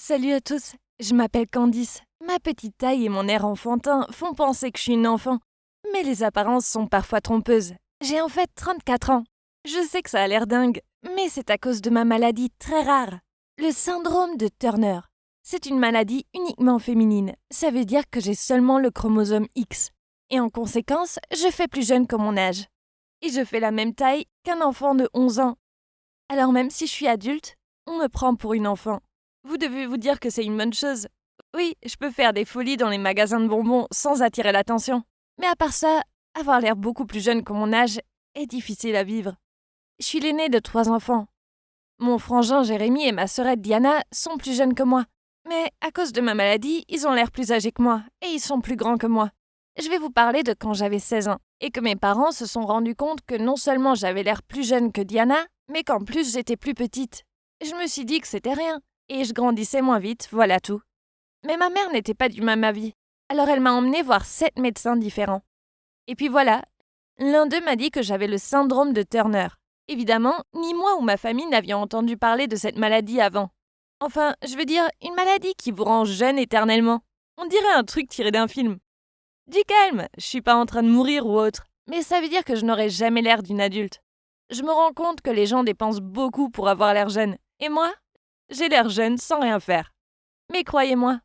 Salut à tous, je m'appelle Candice. Ma petite taille et mon air enfantin font penser que je suis une enfant. Mais les apparences sont parfois trompeuses. J'ai en fait 34 ans. Je sais que ça a l'air dingue, mais c'est à cause de ma maladie très rare. Le syndrome de Turner. C'est une maladie uniquement féminine. Ça veut dire que j'ai seulement le chromosome X. Et en conséquence, je fais plus jeune que mon âge. Et je fais la même taille qu'un enfant de 11 ans. Alors même si je suis adulte, on me prend pour une enfant. Vous devez vous dire que c'est une bonne chose. Oui, je peux faire des folies dans les magasins de bonbons sans attirer l'attention. Mais à part ça, avoir l'air beaucoup plus jeune que mon âge est difficile à vivre. Je suis l'aîné de 3 enfants. Mon frangin Jérémy et ma sœurette Diana sont plus jeunes que moi. Mais à cause de ma maladie, ils ont l'air plus âgés que moi et ils sont plus grands que moi. Je vais vous parler de quand j'avais 16 ans et que mes parents se sont rendus compte que non seulement j'avais l'air plus jeune que Diana, mais qu'en plus j'étais plus petite. Je me suis dit que c'était rien et je grandissais moins vite, voilà tout. Mais ma mère n'était pas du même avis, alors elle m'a emmenée voir 7 médecins différents. Et puis voilà, l'un d'eux m'a dit que j'avais le syndrome de Turner. Évidemment, ni moi ou ma famille n'avions entendu parler de cette maladie avant. Enfin, je veux dire, une maladie qui vous rend jeune éternellement. On dirait un truc tiré d'un film. Du calme, je suis pas en train de mourir ou autre, mais ça veut dire que je n'aurai jamais l'air d'une adulte. Je me rends compte que les gens dépensent beaucoup pour avoir l'air jeune, et moi, j'ai l'air jeune sans rien faire. Mais croyez-moi,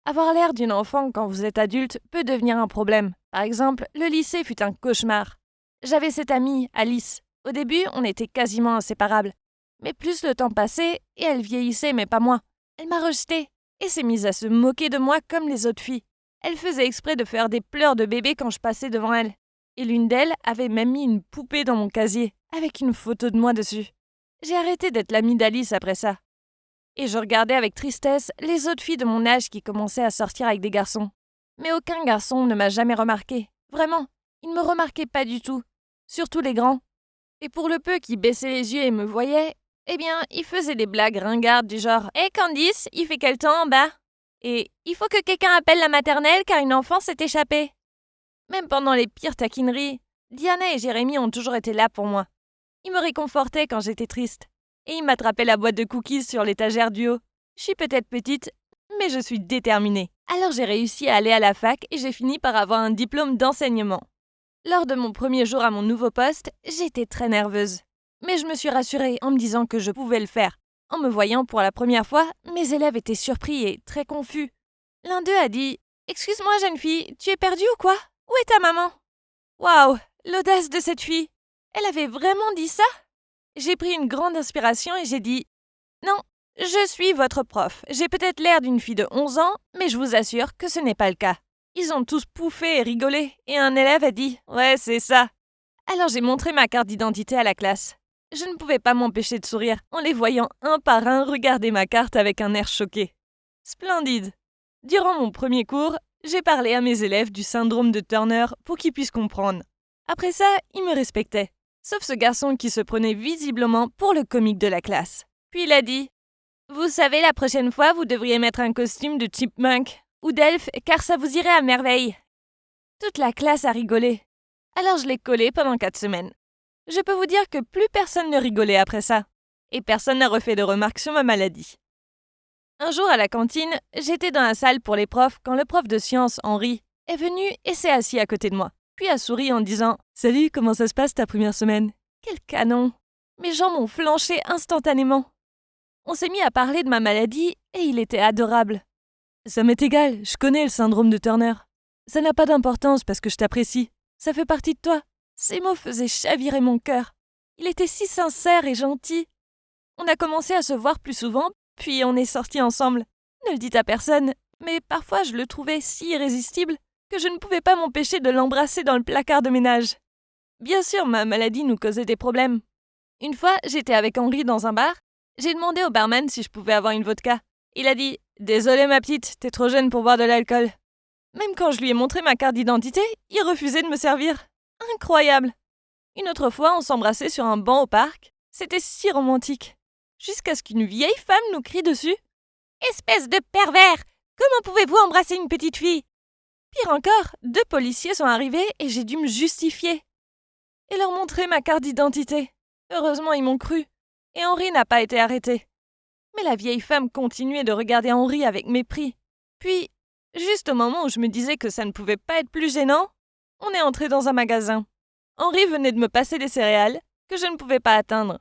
avoir l'air d'une enfant quand vous êtes adulte peut devenir un problème. Par exemple, le lycée fut un cauchemar. J'avais cette amie, Alice. Au début, on était quasiment inséparables. Mais plus le temps passait, et elle vieillissait, mais pas moi. Elle m'a rejetée, et s'est mise à se moquer de moi comme les autres filles. Elle faisait exprès de faire des pleurs de bébé quand je passais devant elle. Et l'une d'elles avait même mis une poupée dans mon casier, avec une photo de moi dessus. J'ai arrêté d'être l'amie d'Alice après ça. Et je regardais avec tristesse les autres filles de mon âge qui commençaient à sortir avec des garçons. Mais aucun garçon ne m'a jamais remarqué. Vraiment, ils ne me remarquaient pas du tout. Surtout les grands. Et pour le peu qui baissaient les yeux et me voyaient, eh bien, ils faisaient des blagues ringardes du genre « Hé Candice, il fait quel temps en bas ?» Et « Il faut que quelqu'un appelle la maternelle car une enfant s'est échappée. » Même pendant les pires taquineries, Diana et Jérémy ont toujours été là pour moi. Ils me réconfortaient quand j'étais triste. Et ils m'attrapaient la boîte de cookies sur l'étagère du haut. Je suis peut-être petite, mais je suis déterminée. Alors j'ai réussi à aller à la fac et j'ai fini par avoir un diplôme d'enseignement. Lors de mon premier jour à mon nouveau poste, j'étais très nerveuse. Mais je me suis rassurée en me disant que je pouvais le faire. En me voyant pour la première fois, mes élèves étaient surpris et très confus. L'un d'eux a dit « Excuse-moi jeune fille, tu es perdue ou quoi? Où est ta maman ?» Waouh, l'audace de cette fille! Elle avait vraiment dit ça? J'ai pris une grande inspiration et j'ai dit « Non, je suis votre prof. J'ai peut-être l'air d'une fille de 11 ans, mais je vous assure que ce n'est pas le cas. » Ils ont tous pouffé et rigolé, et un élève a dit « Ouais, c'est ça. » Alors j'ai montré ma carte d'identité à la classe. Je ne pouvais pas m'empêcher de sourire en les voyant un par un regarder ma carte avec un air choqué. Splendide! Durant mon premier cours, j'ai parlé à mes élèves du syndrome de Turner pour qu'ils puissent comprendre. Après ça, ils me respectaient. Sauf ce garçon qui se prenait visiblement pour le comique de la classe. Puis il a dit « Vous savez, la prochaine fois, vous devriez mettre un costume de chipmunk ou d'elfe, car ça vous irait à merveille. » Toute la classe a rigolé. Alors je l'ai collé pendant 4 semaines. Je peux vous dire que plus personne ne rigolait après ça. Et personne n'a refait de remarques sur ma maladie. Un jour à la cantine, j'étais dans la salle pour les profs quand le prof de sciences, Henri, est venu et s'est assis à côté de moi. Puis a souri en disant « Salut, comment ça se passe ta première semaine ?» Quel canon! Mes jambes ont flanché instantanément. On s'est mis à parler de ma maladie et il était adorable. Ça m'est égal, je connais le syndrome de Turner. Ça n'a pas d'importance parce que je t'apprécie. Ça fait partie de toi. Ces mots faisaient chavirer mon cœur. Il était si sincère et gentil. On a commencé à se voir plus souvent, puis on est sortis ensemble. Ne le dites à personne, mais parfois je le trouvais si irrésistible que je ne pouvais pas m'empêcher de l'embrasser dans le placard de ménage. Bien sûr, ma maladie nous causait des problèmes. Une fois, j'étais avec Henri dans un bar. J'ai demandé au barman si je pouvais avoir une vodka. Il a dit « Désolé ma petite, t'es trop jeune pour boire de l'alcool. » Même quand je lui ai montré ma carte d'identité, il refusait de me servir. Incroyable! Une autre fois, on s'embrassait sur un banc au parc. C'était si romantique. Jusqu'à ce qu'une vieille femme nous crie dessus « Espèce de pervers! Comment pouvez-vous embrasser une petite fille ?» Pire encore, 2 policiers sont arrivés et j'ai dû me justifier et leur montrer ma carte d'identité. Heureusement, ils m'ont cru. Et Henri n'a pas été arrêté. Mais la vieille femme continuait de regarder Henri avec mépris. Puis, juste au moment où je me disais que ça ne pouvait pas être plus gênant, on est entré dans un magasin. Henri venait de me passer des céréales que je ne pouvais pas atteindre,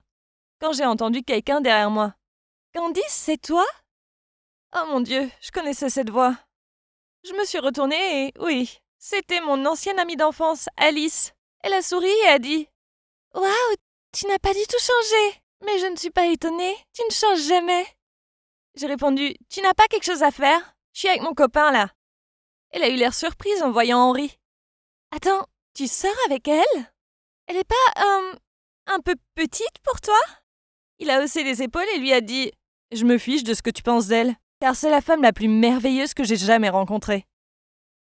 quand j'ai entendu quelqu'un derrière moi. « Candice, c'est toi ?» Oh mon Dieu, je connaissais cette voix. Je me suis retournée et, oui, c'était mon ancienne amie d'enfance, Alice. Elle a souri et a dit « Waouh, tu n'as pas du tout changé. Mais je ne suis pas étonnée, tu ne changes jamais. » J'ai répondu « Tu n'as pas quelque chose à faire? Je suis avec mon copain là. » Elle a eu l'air surprise en voyant Henri. « Attends, tu sors avec elle? Elle est pas, un peu petite pour toi ?» Il a haussé les épaules et lui a dit « Je me fiche de ce que tu penses d'elle, car c'est la femme la plus merveilleuse que j'ai jamais rencontrée. »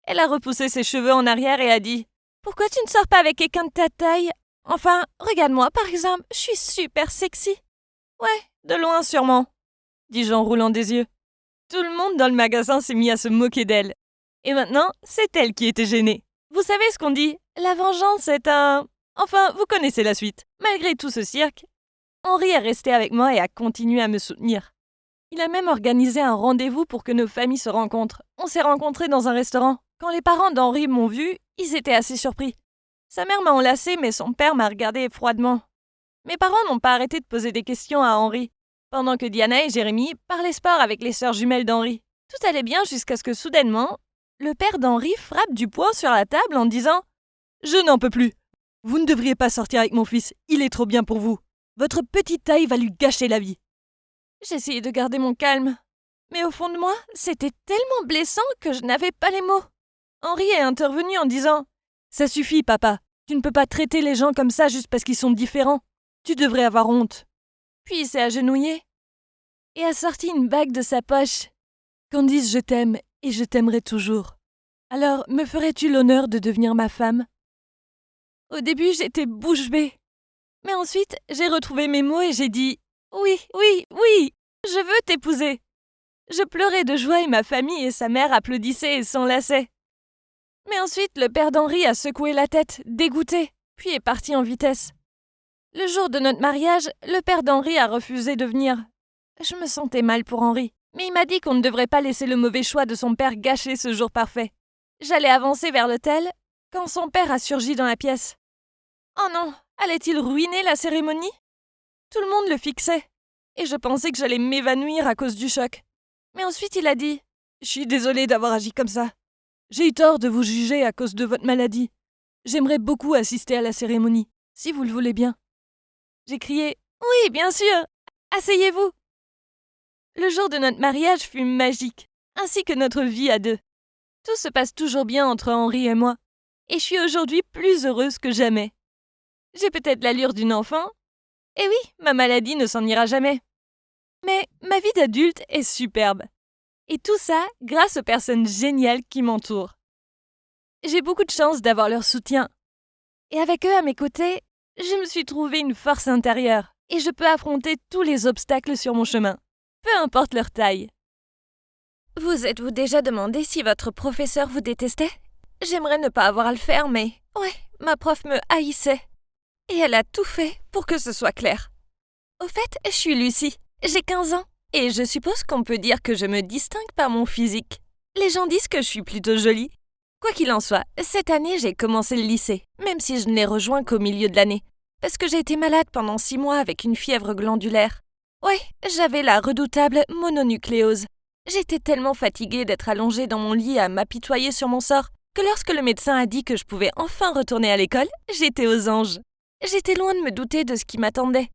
Elle a repoussé ses cheveux en arrière et a dit « Pourquoi tu ne sors pas avec quelqu'un de ta taille? Enfin, regarde-moi par exemple, je suis super sexy. » « Ouais, de loin sûrement, » dis-je en roulant des yeux. Tout le monde dans le magasin s'est mis à se moquer d'elle. Et maintenant, c'est elle qui était gênée. Vous savez ce qu'on dit? La vengeance est un... Enfin, vous connaissez la suite. Malgré tout ce cirque, Henri est resté avec moi et a continué à me soutenir. Il a même organisé un rendez-vous pour que nos familles se rencontrent. On s'est rencontrés dans un restaurant. Quand les parents d'Henri m'ont vu, ils étaient assez surpris. Sa mère m'a enlacée, mais son père m'a regardé froidement. Mes parents n'ont pas arrêté de poser des questions à Henri, pendant que Diana et Jérémy parlaient sport avec les sœurs jumelles d'Henri. Tout allait bien jusqu'à ce que soudainement, le père d'Henri frappe du poing sur la table en disant « Je n'en peux plus. Vous ne devriez pas sortir avec mon fils, il est trop bien pour vous. Votre petite taille va lui gâcher la vie. » J'essayais de garder mon calme, mais au fond de moi, c'était tellement blessant que je n'avais pas les mots. Henri est intervenu en disant « Ça suffit, papa. Tu ne peux pas traiter les gens comme ça juste parce qu'ils sont différents. Tu devrais avoir honte. » Puis il s'est agenouillé et a sorti une bague de sa poche. « Candice, je t'aime et je t'aimerai toujours. Alors, me ferais-tu l'honneur de devenir ma femme ?» Au début, j'étais bouche bée. Mais ensuite, j'ai retrouvé mes mots et j'ai dit « Oui, oui, oui, je veux t'épouser. » Je pleurais de joie et ma famille et sa mère applaudissaient et s'enlaçaient. Mais ensuite, le père d'Henri a secoué la tête, dégoûté, puis est parti en vitesse. Le jour de notre mariage, le père d'Henri a refusé de venir. Je me sentais mal pour Henri, mais il m'a dit qu'on ne devrait pas laisser le mauvais choix de son père gâcher ce jour parfait. J'allais avancer vers l'hôtel quand son père a surgi dans la pièce. Oh non, allait-il ruiner la cérémonie? Tout le monde le fixait, et je pensais que j'allais m'évanouir à cause du choc. Mais ensuite il a dit « Je suis désolé d'avoir agi comme ça. J'ai eu tort de vous juger à cause de votre maladie. J'aimerais beaucoup assister à la cérémonie, si vous le voulez bien. » J'ai crié « Oui, bien sûr! Asseyez-vous !» Le jour de notre mariage fut magique, ainsi que notre vie à deux. Tout se passe toujours bien entre Henri et moi, et je suis aujourd'hui plus heureuse que jamais. J'ai peut-être l'allure d'une enfant, et oui, ma maladie ne s'en ira jamais. Mais ma vie d'adulte est superbe. Et tout ça grâce aux personnes géniales qui m'entourent. J'ai beaucoup de chance d'avoir leur soutien. Et avec eux à mes côtés, je me suis trouvé une force intérieure et je peux affronter tous les obstacles sur mon chemin, peu importe leur taille. Vous êtes-vous déjà demandé si votre professeur vous détestait? J'aimerais ne pas avoir à le faire, mais ouais, ma prof me haïssait. Et elle a tout fait pour que ce soit clair. Au fait, je suis Lucie, j'ai 15 ans, et je suppose qu'on peut dire que je me distingue par mon physique. Les gens disent que je suis plutôt jolie. Quoi qu'il en soit, cette année, j'ai commencé le lycée, même si je ne l'ai rejoint qu'au milieu de l'année, parce que j'ai été malade pendant 6 mois avec une fièvre glandulaire. Ouais, j'avais la redoutable mononucléose. J'étais tellement fatiguée d'être allongée dans mon lit à m'apitoyer sur mon sort que lorsque le médecin a dit que je pouvais enfin retourner à l'école, j'étais aux anges. J'étais loin de me douter de ce qui m'attendait.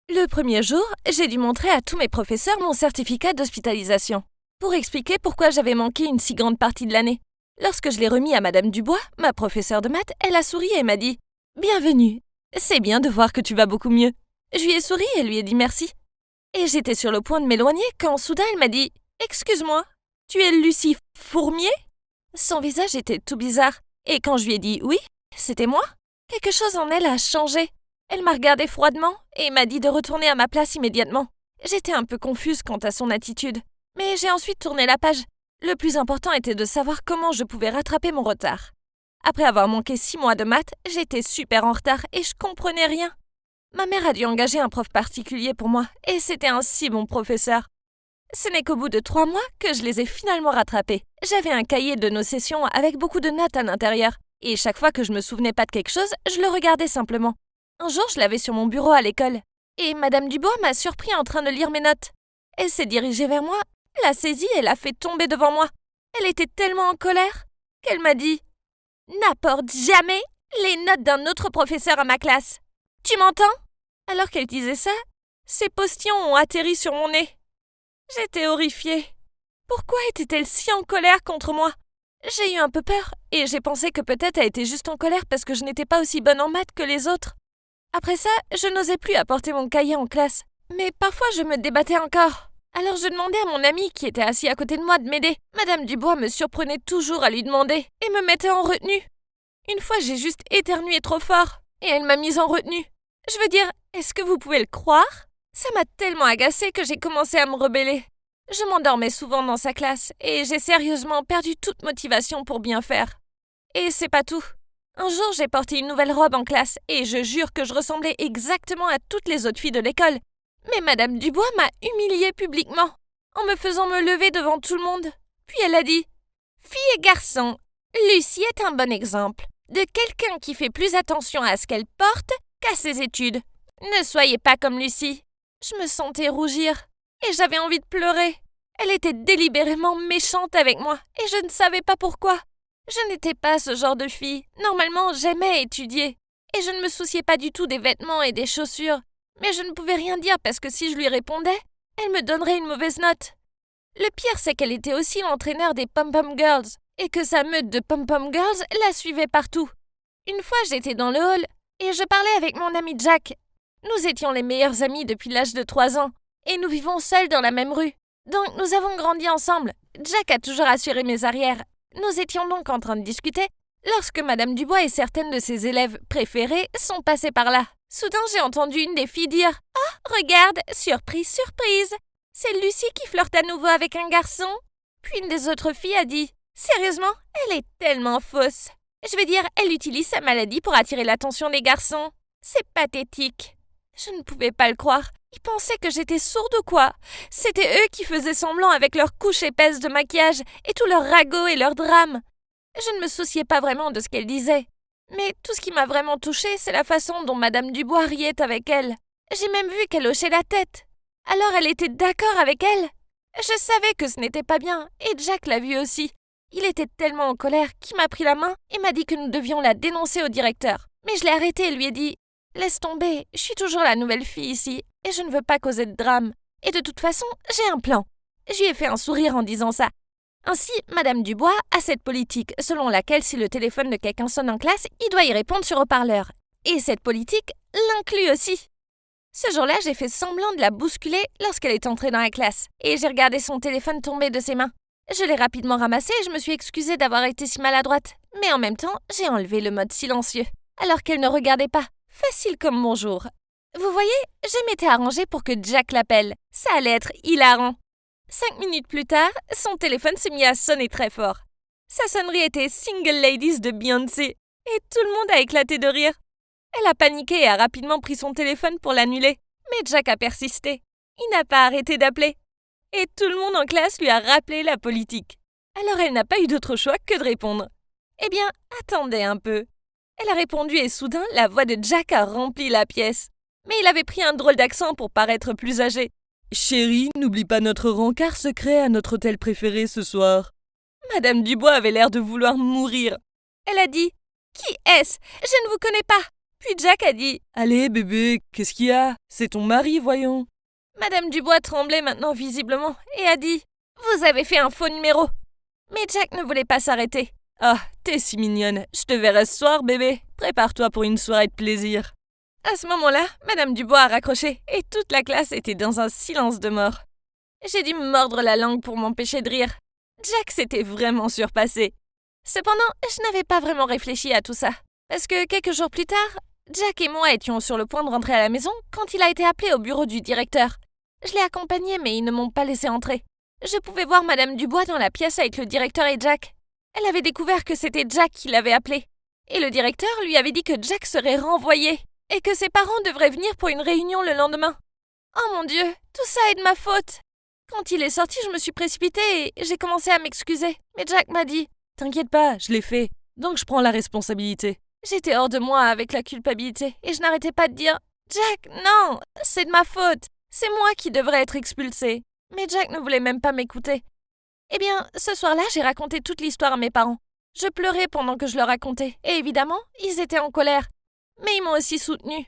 Le premier jour, j'ai dû montrer à tous mes professeurs mon certificat d'hospitalisation pour expliquer pourquoi j'avais manqué une si grande partie de l'année. Lorsque je l'ai remis à Madame Dubois, ma professeure de maths, elle a souri et m'a dit « Bienvenue, c'est bien de voir que tu vas beaucoup mieux. » Je lui ai souri et lui ai dit merci. Et j'étais sur le point de m'éloigner quand soudain elle m'a dit « Excuse-moi, tu es Lucie Fourmier ?» Son visage était tout bizarre et quand je lui ai dit « Oui, c'était moi », quelque chose en elle a changé. Elle m'a regardé froidement et m'a dit de retourner à ma place immédiatement. J'étais un peu confuse quant à son attitude, mais j'ai ensuite tourné la page. Le plus important était de savoir comment je pouvais rattraper mon retard. Après avoir manqué 6 mois de maths, j'étais super en retard et je comprenais rien. Ma mère a dû engager un prof particulier pour moi et c'était un si bon professeur. Ce n'est qu'au bout de 3 mois que je les ai finalement rattrapés. J'avais un cahier de nos sessions avec beaucoup de notes à l'intérieur. Et chaque fois que je me souvenais pas de quelque chose, je le regardais simplement. Un jour, je l'avais sur mon bureau à l'école. Et Madame Dubois m'a surpris en train de lire mes notes. Elle s'est dirigée vers moi, l'a saisie et l'a fait tomber devant moi. Elle était tellement en colère qu'elle m'a dit « N'apporte jamais les notes d'un autre professeur à ma classe. Tu m'entends ?» Alors qu'elle disait ça, ses postillons ont atterri sur mon nez. J'étais horrifiée. Pourquoi était-elle si en colère contre moi ? J'ai eu un peu peur et j'ai pensé que peut-être elle était juste en colère parce que je n'étais pas aussi bonne en maths que les autres. Après ça, je n'osais plus apporter mon cahier en classe. Mais parfois, je me débattais encore. Alors je demandais à mon ami qui était assis à côté de moi de m'aider. Madame Dubois me surprenait toujours à lui demander et me mettait en retenue. Une fois, j'ai juste éternué trop fort et elle m'a mise en retenue. Je veux dire, est-ce que vous pouvez le croire ? Ça m'a tellement agacée que j'ai commencé à me rebeller. Je m'endormais souvent dans sa classe et j'ai sérieusement perdu toute motivation pour bien faire. Et c'est pas tout. Un jour, j'ai porté une nouvelle robe en classe et je jure que je ressemblais exactement à toutes les autres filles de l'école. Mais Madame Dubois m'a humiliée publiquement en me faisant me lever devant tout le monde. Puis elle a dit « Filles et garçons, Lucie est un bon exemple de quelqu'un qui fait plus attention à ce qu'elle porte qu'à ses études. Ne soyez pas comme Lucie. » Je me sentais rougir et j'avais envie de pleurer. Elle était délibérément méchante avec moi et je ne savais pas pourquoi. Je n'étais pas ce genre de fille. Normalement, j'aimais étudier et je ne me souciais pas du tout des vêtements et des chaussures. Mais je ne pouvais rien dire parce que si je lui répondais, elle me donnerait une mauvaise note. Le pire, c'est qu'elle était aussi l'entraîneur des Pom-Pom Girls et que sa meute de Pom-Pom Girls la suivait partout. Une fois, j'étais dans le hall et je parlais avec mon ami Jack. Nous étions les meilleurs amis depuis l'âge de 3 ans et nous vivons seuls dans la même rue. Donc nous avons grandi ensemble. Jack a toujours assuré mes arrières. Nous étions donc en train de discuter lorsque Madame Dubois et certaines de ses élèves préférées sont passées par là. Soudain, j'ai entendu une des filles dire « Oh, regarde, surprise, surprise, c'est Lucie qui flirte à nouveau avec un garçon !» Puis une des autres filles a dit « Sérieusement, elle est tellement fausse. Je veux dire, elle utilise sa maladie pour attirer l'attention des garçons. C'est pathétique. » Je ne pouvais pas le croire. Ils pensaient que j'étais sourde ou quoi ? C'était eux qui faisaient semblant avec leurs couches épaisses de maquillage et tous leurs ragots et leurs drames. Je ne me souciais pas vraiment de ce qu'elles disaient. Mais tout ce qui m'a vraiment touchée, c'est la façon dont Madame Dubois riait avec elle. J'ai même vu qu'elle hochait la tête. Alors elle était d'accord avec elle. Je savais que ce n'était pas bien, et Jack l'a vu aussi. Il était tellement en colère qu'il m'a pris la main et m'a dit que nous devions la dénoncer au directeur. Mais je l'ai arrêté et lui ai dit « Laisse tomber, je suis toujours la nouvelle fille ici, et je ne veux pas causer de drame. Et de toute façon, j'ai un plan. » Je lui ai fait un sourire en disant ça. Ainsi, Madame Dubois a cette politique selon laquelle si le téléphone de quelqu'un sonne en classe, il doit y répondre sur haut-parleur. Et cette politique l'inclut aussi. Ce jour-là, j'ai fait semblant de la bousculer lorsqu'elle est entrée dans la classe, et j'ai regardé son téléphone tomber de ses mains. Je l'ai rapidement ramassé et je me suis excusée d'avoir été si maladroite. Mais en même temps, j'ai enlevé le mode silencieux, alors qu'elle ne regardait pas. Facile comme bonjour. Vous voyez, je m'étais arrangée pour que Jack l'appelle. Ça allait être hilarant. 5 minutes plus tard, son téléphone s'est mis à sonner très fort. Sa sonnerie était Single Ladies de Beyoncé, et tout le monde a éclaté de rire. Elle a paniqué et a rapidement pris son téléphone pour l'annuler. Mais Jack a persisté. Il n'a pas arrêté d'appeler. Et tout le monde en classe lui a rappelé la politique. Alors elle n'a pas eu d'autre choix que de répondre. Eh bien, attendez un peu. Elle a répondu et soudain, la voix de Jack a rempli la pièce. Mais il avait pris un drôle d'accent pour paraître plus âgé. « Chérie, n'oublie pas notre rencard secret à notre hôtel préféré ce soir. » Madame Dubois avait l'air de vouloir mourir. Elle a dit « Qui est-ce ? Je ne vous connais pas !» Puis Jack a dit « Allez bébé, qu'est-ce qu'il y a ? C'est ton mari, voyons. » Madame Dubois tremblait maintenant visiblement et a dit « Vous avez fait un faux numéro. » Mais Jack ne voulait pas s'arrêter. « Ah, t'es si mignonne. Je te verrai ce soir, bébé. Prépare-toi pour une soirée de plaisir. » À ce moment-là, Madame Dubois a raccroché et toute la classe était dans un silence de mort. J'ai dû me mordre la langue pour m'empêcher de rire. Jack s'était vraiment surpassé. Cependant, je n'avais pas vraiment réfléchi à tout ça. Parce que quelques jours plus tard, Jack et moi étions sur le point de rentrer à la maison quand il a été appelé au bureau du directeur. Je l'ai accompagné mais ils ne m'ont pas laissé entrer. Je pouvais voir Madame Dubois dans la pièce avec le directeur et Jack. Elle avait découvert que c'était Jack qui l'avait appelé. Et le directeur lui avait dit que Jack serait renvoyé et que ses parents devraient venir pour une réunion le lendemain. Oh mon Dieu, tout ça est de ma faute. Quand il est sorti, je me suis précipitée et j'ai commencé à m'excuser. Mais Jack m'a dit « T'inquiète pas, je l'ai fait, donc je prends la responsabilité. » J'étais hors de moi avec la culpabilité et je n'arrêtais pas de dire « Jack, non, c'est de ma faute. C'est moi qui devrais être expulsée. » Mais Jack ne voulait même pas m'écouter. Eh bien, ce soir-là, j'ai raconté toute l'histoire à mes parents. Je pleurais pendant que je leur racontais, et évidemment, ils étaient en colère. Mais ils m'ont aussi soutenue.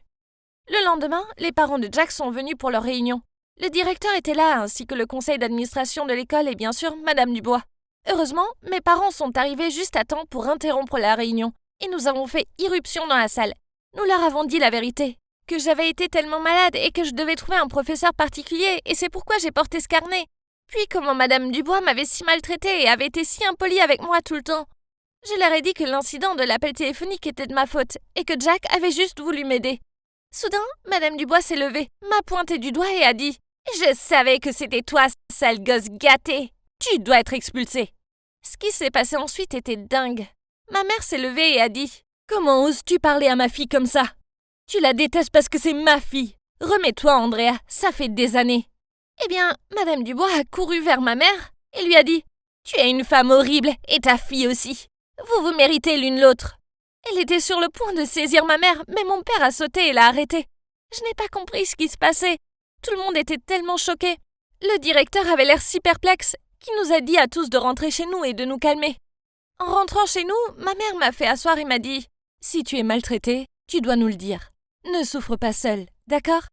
Le lendemain, les parents de Jack sont venus pour leur réunion. Le directeur était là, ainsi que le conseil d'administration de l'école et bien sûr Madame Dubois. Heureusement, mes parents sont arrivés juste à temps pour interrompre la réunion, et nous avons fait irruption dans la salle. Nous leur avons dit la vérité, que j'avais été tellement malade et que je devais trouver un professeur particulier, et c'est pourquoi j'ai porté ce carnet. Puis comment Madame Dubois m'avait si maltraitée et avait été si impolie avec moi tout le temps. Je leur ai dit que l'incident de l'appel téléphonique était de ma faute, et que Jack avait juste voulu m'aider. Soudain, Madame Dubois s'est levée, m'a pointé du doigt et a dit « Je savais que c'était toi, sale gosse gâté. Tu dois être expulsé. » Ce qui s'est passé ensuite était dingue. Ma mère s'est levée et a dit « Comment oses-tu parler à ma fille comme ça? Tu la détestes parce que c'est ma fille. Remets-toi, Andrea, ça fait des années. » Eh bien, Madame Dubois a couru vers ma mère et lui a dit « Tu es une femme horrible et ta fille aussi. Vous vous méritez l'une l'autre. » Elle était sur le point de saisir ma mère, mais mon père a sauté et l'a arrêtée. Je n'ai pas compris ce qui se passait. Tout le monde était tellement choqué. Le directeur avait l'air si perplexe qu'il nous a dit à tous de rentrer chez nous et de nous calmer. En rentrant chez nous, ma mère m'a fait asseoir et m'a dit « Si tu es maltraitée, tu dois nous le dire. Ne souffre pas seule, d'accord ?»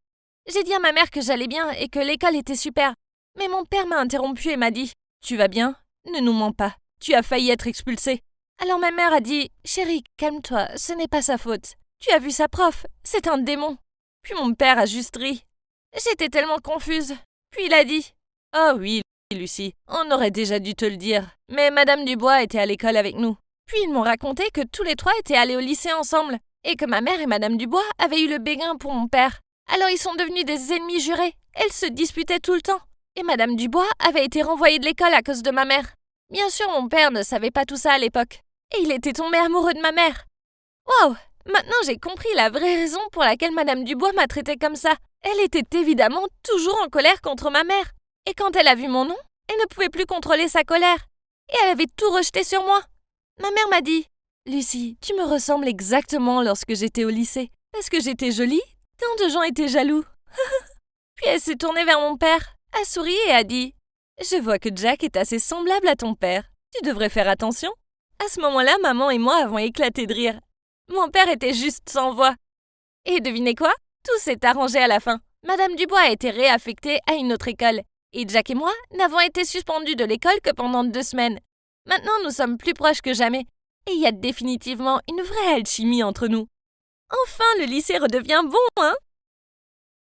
J'ai dit à ma mère que j'allais bien et que l'école était super. Mais mon père m'a interrompu et m'a dit « Tu vas bien? Ne nous mens pas. Tu as failli être expulsée. » Alors ma mère a dit « Chérie, calme-toi, ce n'est pas sa faute. Tu as vu sa prof, c'est un démon. » Puis mon père a juste ri. J'étais tellement confuse. Puis il a dit « Oh oui, Lucie, on aurait déjà dû te le dire. Mais Madame Dubois était à l'école avec nous. » Puis ils m'ont raconté que tous les trois étaient allés au lycée ensemble et que ma mère et Madame Dubois avaient eu le béguin pour mon père. Alors ils sont devenus des ennemis jurés. Elles se disputaient tout le temps. Et Madame Dubois avait été renvoyée de l'école à cause de ma mère. Bien sûr, mon père ne savait pas tout ça à l'époque. Et il était tombé amoureux de ma mère. Waouh! Maintenant j'ai compris la vraie raison pour laquelle Madame Dubois m'a traitée comme ça. Elle était évidemment toujours en colère contre ma mère. Et quand elle a vu mon nom, elle ne pouvait plus contrôler sa colère. Et elle avait tout rejeté sur moi. Ma mère m'a dit « Lucie, tu me ressembles exactement lorsque j'étais au lycée. Parce que j'étais jolie, tant de gens étaient jaloux. » Puis elle s'est tournée vers mon père, a souri et a dit « Je vois que Jack est assez semblable à ton père. Tu devrais faire attention. » À ce moment-là, maman et moi avons éclaté de rire. Mon père était juste sans voix. Et devinez quoi? Tout s'est arrangé à la fin. Madame Dubois a été réaffectée à une autre école. Et Jack et moi n'avons été suspendus de l'école que pendant 2 semaines. Maintenant, nous sommes plus proches que jamais. Et il y a définitivement une vraie alchimie entre nous. Enfin, le lycée redevient bon, hein?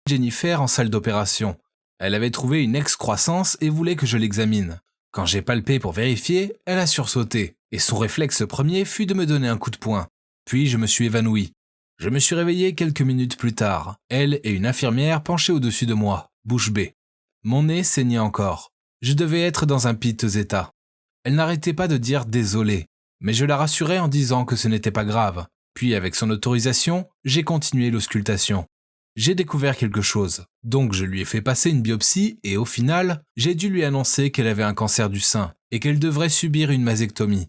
Jennifer en salle d'opération. Elle avait trouvé une excroissance et voulait que je l'examine. Quand j'ai palpé pour vérifier, elle a sursauté. Et son réflexe premier fut de me donner un coup de poing. Puis je me suis évanoui. Je me suis réveillé quelques minutes plus tard, elle et une infirmière penchées au-dessus de moi, bouche bée. Mon nez saignait encore. Je devais être dans un piteux état. Elle n'arrêtait pas de dire désolé, mais je la rassurais en disant que ce n'était pas grave. Puis avec son autorisation, j'ai continué l'auscultation. J'ai découvert quelque chose, donc je lui ai fait passer une biopsie et au final, j'ai dû lui annoncer qu'elle avait un cancer du sein et qu'elle devrait subir une mastectomie.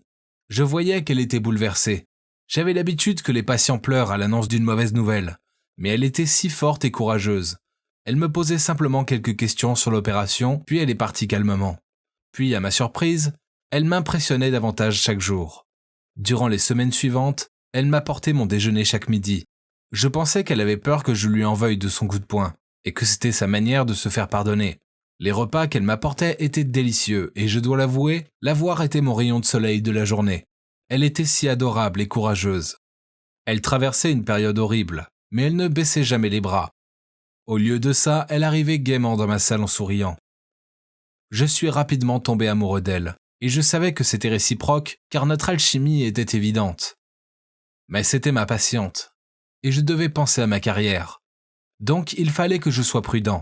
Je voyais qu'elle était bouleversée. J'avais l'habitude que les patients pleurent à l'annonce d'une mauvaise nouvelle, mais elle était si forte et courageuse. Elle me posait simplement quelques questions sur l'opération, puis elle est partie calmement. Puis, à ma surprise, elle m'impressionnait davantage chaque jour. Durant les semaines suivantes, elle m'apportait mon déjeuner chaque midi. Je pensais qu'elle avait peur que je lui en veuille de son coup de poing, et que c'était sa manière de se faire pardonner. Les repas qu'elle m'apportait étaient délicieux, et je dois l'avouer, l'avoir était mon rayon de soleil de la journée. Elle était si adorable et courageuse. Elle traversait une période horrible, mais elle ne baissait jamais les bras. Au lieu de ça, elle arrivait gaiement dans ma salle en souriant. Je suis rapidement tombé amoureux d'elle, et je savais que c'était réciproque, car notre alchimie était évidente. Mais c'était ma patiente, et je devais penser à ma carrière. Donc il fallait que je sois prudent.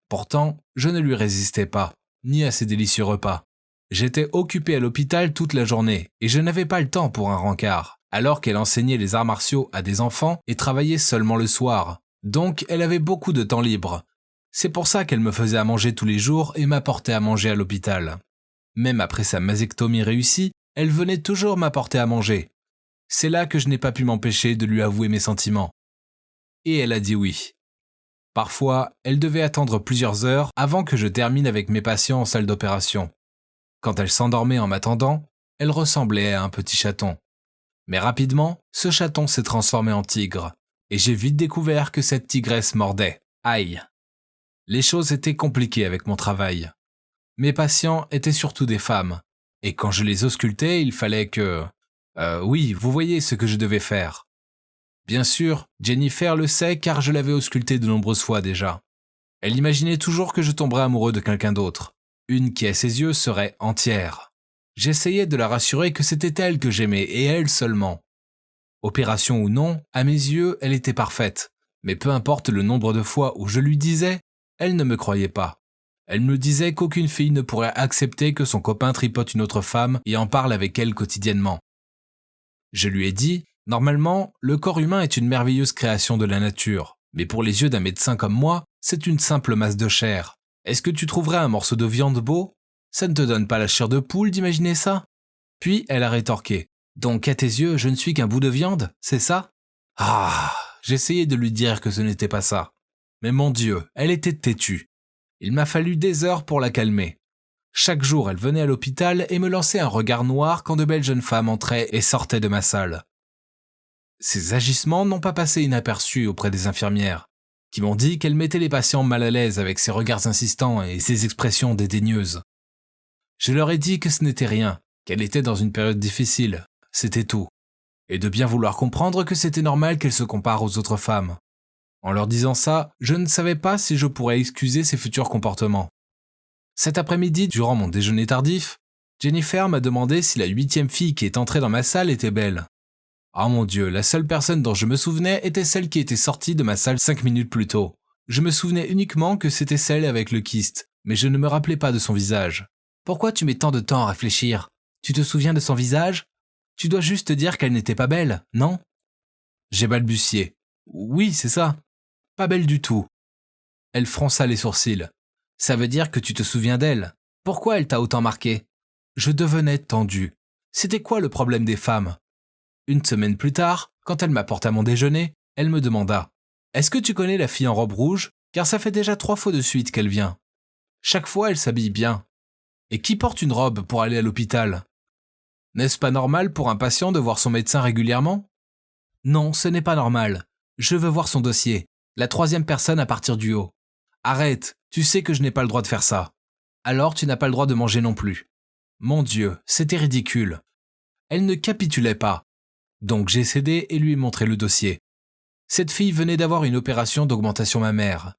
Pourtant, je ne lui résistais pas, ni à ses délicieux repas. J'étais occupé à l'hôpital toute la journée, et je n'avais pas le temps pour un rencard, alors qu'elle enseignait les arts martiaux à des enfants et travaillait seulement le soir. Donc elle avait beaucoup de temps libre. C'est pour ça qu'elle me faisait à manger tous les jours et m'apportait à manger à l'hôpital. Même après sa mastectomie réussie, elle venait toujours m'apporter à manger. C'est là que je n'ai pas pu m'empêcher de lui avouer mes sentiments. Et elle a dit oui. Parfois, elle devait attendre plusieurs heures avant que je termine avec mes patients en salle d'opération. Quand elle s'endormait en m'attendant, elle ressemblait à un petit chaton. Mais rapidement, ce chaton s'est transformé en tigre, et j'ai vite découvert que cette tigresse mordait. Aïe! Les choses étaient compliquées avec mon travail. Mes patients étaient surtout des femmes, et quand je les auscultais, il fallait que... oui, vous voyez ce que je devais faire. Bien sûr, Jennifer le sait car je l'avais auscultée de nombreuses fois déjà. Elle imaginait toujours que je tomberais amoureux de quelqu'un d'autre. Une qui, à ses yeux, serait entière. J'essayais de la rassurer que c'était elle que j'aimais, et elle seulement. Opération ou non, à mes yeux, elle était parfaite. Mais peu importe le nombre de fois où je lui disais, elle ne me croyait pas. Elle me disait qu'aucune fille ne pourrait accepter que son copain tripote une autre femme et en parle avec elle quotidiennement. Je lui ai dit, normalement, le corps humain est une merveilleuse création de la nature, mais pour les yeux d'un médecin comme moi, c'est une simple masse de chair. Est-ce que tu trouverais un morceau de viande beau? Ça ne te donne pas la chair de poule d'imaginer ça? Puis elle a rétorqué. Donc à tes yeux, je ne suis qu'un bout de viande, c'est ça? Ah, j'essayais de lui dire que ce n'était pas ça. Mais mon Dieu, elle était têtue. Il m'a fallu des heures pour la calmer. Chaque jour, elle venait à l'hôpital et me lançait un regard noir quand de belles jeunes femmes entraient et sortaient de ma salle. Ces agissements n'ont pas passé inaperçus auprès des infirmières, qui m'ont dit qu'elle mettait les patients mal à l'aise avec ses regards insistants et ses expressions dédaigneuses. Je leur ai dit que ce n'était rien, qu'elle était dans une période difficile, c'était tout, et de bien vouloir comprendre que c'était normal qu'elle se compare aux autres femmes. En leur disant ça, je ne savais pas si je pourrais excuser ses futurs comportements. Cet après-midi, durant mon déjeuner tardif, Jennifer m'a demandé si la 8e fille qui est entrée dans ma salle était belle. Oh mon Dieu, la seule personne dont je me souvenais était celle qui était sortie de ma salle 5 minutes plus tôt. Je me souvenais uniquement que c'était celle avec le kyste, mais je ne me rappelais pas de son visage. Pourquoi tu mets tant de temps à réfléchir? Tu te souviens de son visage? Tu dois juste te dire qu'elle n'était pas belle, non? J'ai balbutié. Oui, c'est ça. Pas belle du tout. Elle fronça les sourcils. Ça veut dire que tu te souviens d'elle. Pourquoi elle t'a autant marqué? Je devenais tendu. C'était quoi le problème des femmes? Une semaine plus tard, quand elle m'apporta mon déjeuner, elle me demanda « Est-ce que tu connais la fille en robe rouge? Car ça fait déjà 3 fois de suite qu'elle vient. Chaque fois, elle s'habille bien. Et qui porte une robe pour aller à l'hôpital? N'est-ce pas normal pour un patient de voir son médecin régulièrement? Non, ce n'est pas normal. Je veux voir son dossier. La 3e personne à partir du haut. Arrête, tu sais que je n'ai pas le droit de faire ça. Alors tu n'as pas le droit de manger non plus. Mon Dieu, c'était ridicule. Elle ne capitulait pas. Donc j'ai cédé et lui ai montré le dossier. Cette fille venait d'avoir une opération d'augmentation mammaire.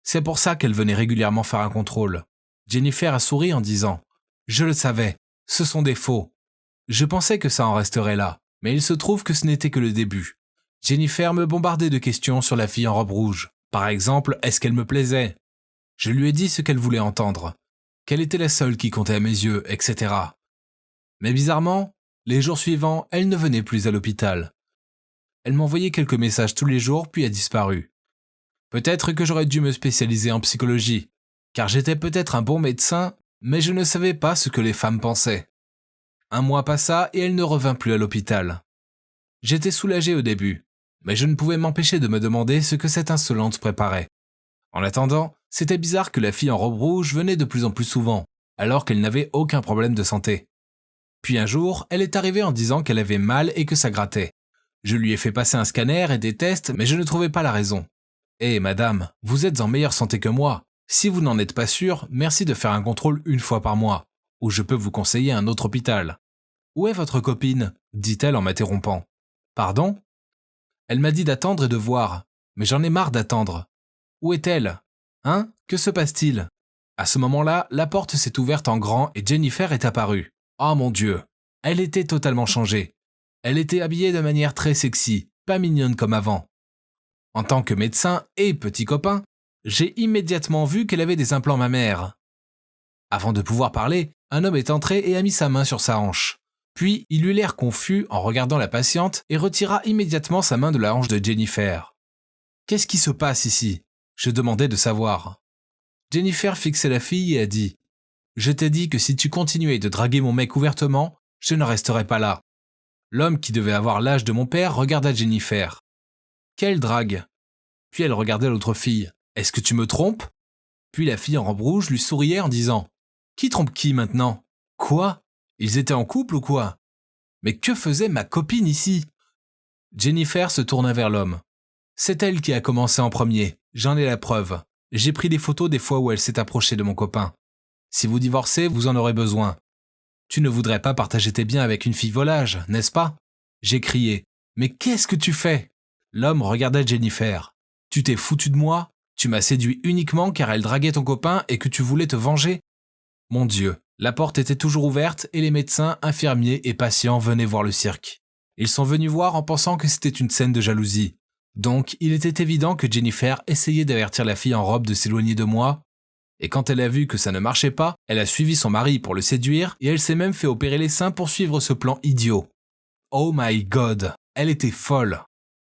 C'est pour ça qu'elle venait régulièrement faire un contrôle. Jennifer a souri en disant « Je le savais, ce sont des faux. Je pensais que ça en resterait là, mais il se trouve que ce n'était que le début. » Jennifer me bombardait de questions sur la fille en robe rouge. Par exemple, est-ce qu'elle me plaisait? Je lui ai dit ce qu'elle voulait entendre. Qu'elle était la seule qui comptait à mes yeux, etc. Mais bizarrement, les jours suivants, elle ne venait plus à l'hôpital. Elle m'envoyait quelques messages tous les jours, puis a disparu. Peut-être que j'aurais dû me spécialiser en psychologie, car j'étais peut-être un bon médecin, mais je ne savais pas ce que les femmes pensaient. 1 mois passa et elle ne revint plus à l'hôpital. J'étais soulagé au début, mais je ne pouvais m'empêcher de me demander ce que cette insolente préparait. En attendant, c'était bizarre que la fille en robe rouge venait de plus en plus souvent, alors qu'elle n'avait aucun problème de santé. Puis un jour, elle est arrivée en disant qu'elle avait mal et que ça grattait. Je lui ai fait passer un scanner et des tests, mais je ne trouvais pas la raison. Eh madame, vous êtes en meilleure santé que moi. Si vous n'en êtes pas sûre, merci de faire un contrôle 1 fois par mois, ou je peux vous conseiller un autre hôpital. Où est votre copine? Dit-elle en m'interrompant. Pardon? Elle m'a dit d'attendre et de voir, mais j'en ai marre d'attendre. Où est-elle? Hein? Que se passe-t-il? À ce moment-là, la porte s'est ouverte en grand et Jennifer est apparue. Oh mon Dieu! Elle était totalement changée. Elle était habillée de manière très sexy, pas mignonne comme avant. En tant que médecin et petit copain, j'ai immédiatement vu qu'elle avait des implants mammaires. Avant de pouvoir parler, un homme est entré et a mis sa main sur sa hanche. Puis, il eut l'air confus en regardant la patiente et retira immédiatement sa main de la hanche de Jennifer. « Qu'est-ce qui se passe ici ?» Je demandais de savoir. Jennifer fixait la fille et a dit « Je t'ai dit que si tu continuais de draguer mon mec ouvertement, je ne resterais pas là. » L'homme qui devait avoir l'âge de mon père regarda Jennifer. « Quelle drague ?» Puis elle regardait l'autre fille. « Est-ce que tu me trompes ?» Puis la fille en robe rouge lui souriait en disant « Qui trompe qui maintenant ? Quoi ? Ils étaient en couple ou quoi ? Mais que faisait ma copine ici ?» Jennifer se tourna vers l'homme. « C'est elle qui a commencé en premier, j'en ai la preuve. J'ai pris des photos des fois où elle s'est approchée de mon copain. Si vous divorcez, vous en aurez besoin. Tu ne voudrais pas partager tes biens avec une fille volage, n'est-ce pas ?» J'ai crié. « Mais qu'est-ce que tu fais ?» L'homme regarda Jennifer. « Tu t'es foutu de moi ? Tu m'as séduit uniquement car elle draguait ton copain et que tu voulais te venger ? » Mon Dieu, la porte était toujours ouverte et les médecins, infirmiers et patients venaient voir le cirque. Ils sont venus voir en pensant que c'était une scène de jalousie. Donc, il était évident que Jennifer essayait d'avertir la fille en robe de s'éloigner de moi. Et quand elle a vu que ça ne marchait pas, elle a suivi son mari pour le séduire et elle s'est même fait opérer les seins pour suivre ce plan idiot. Oh my God, elle était folle.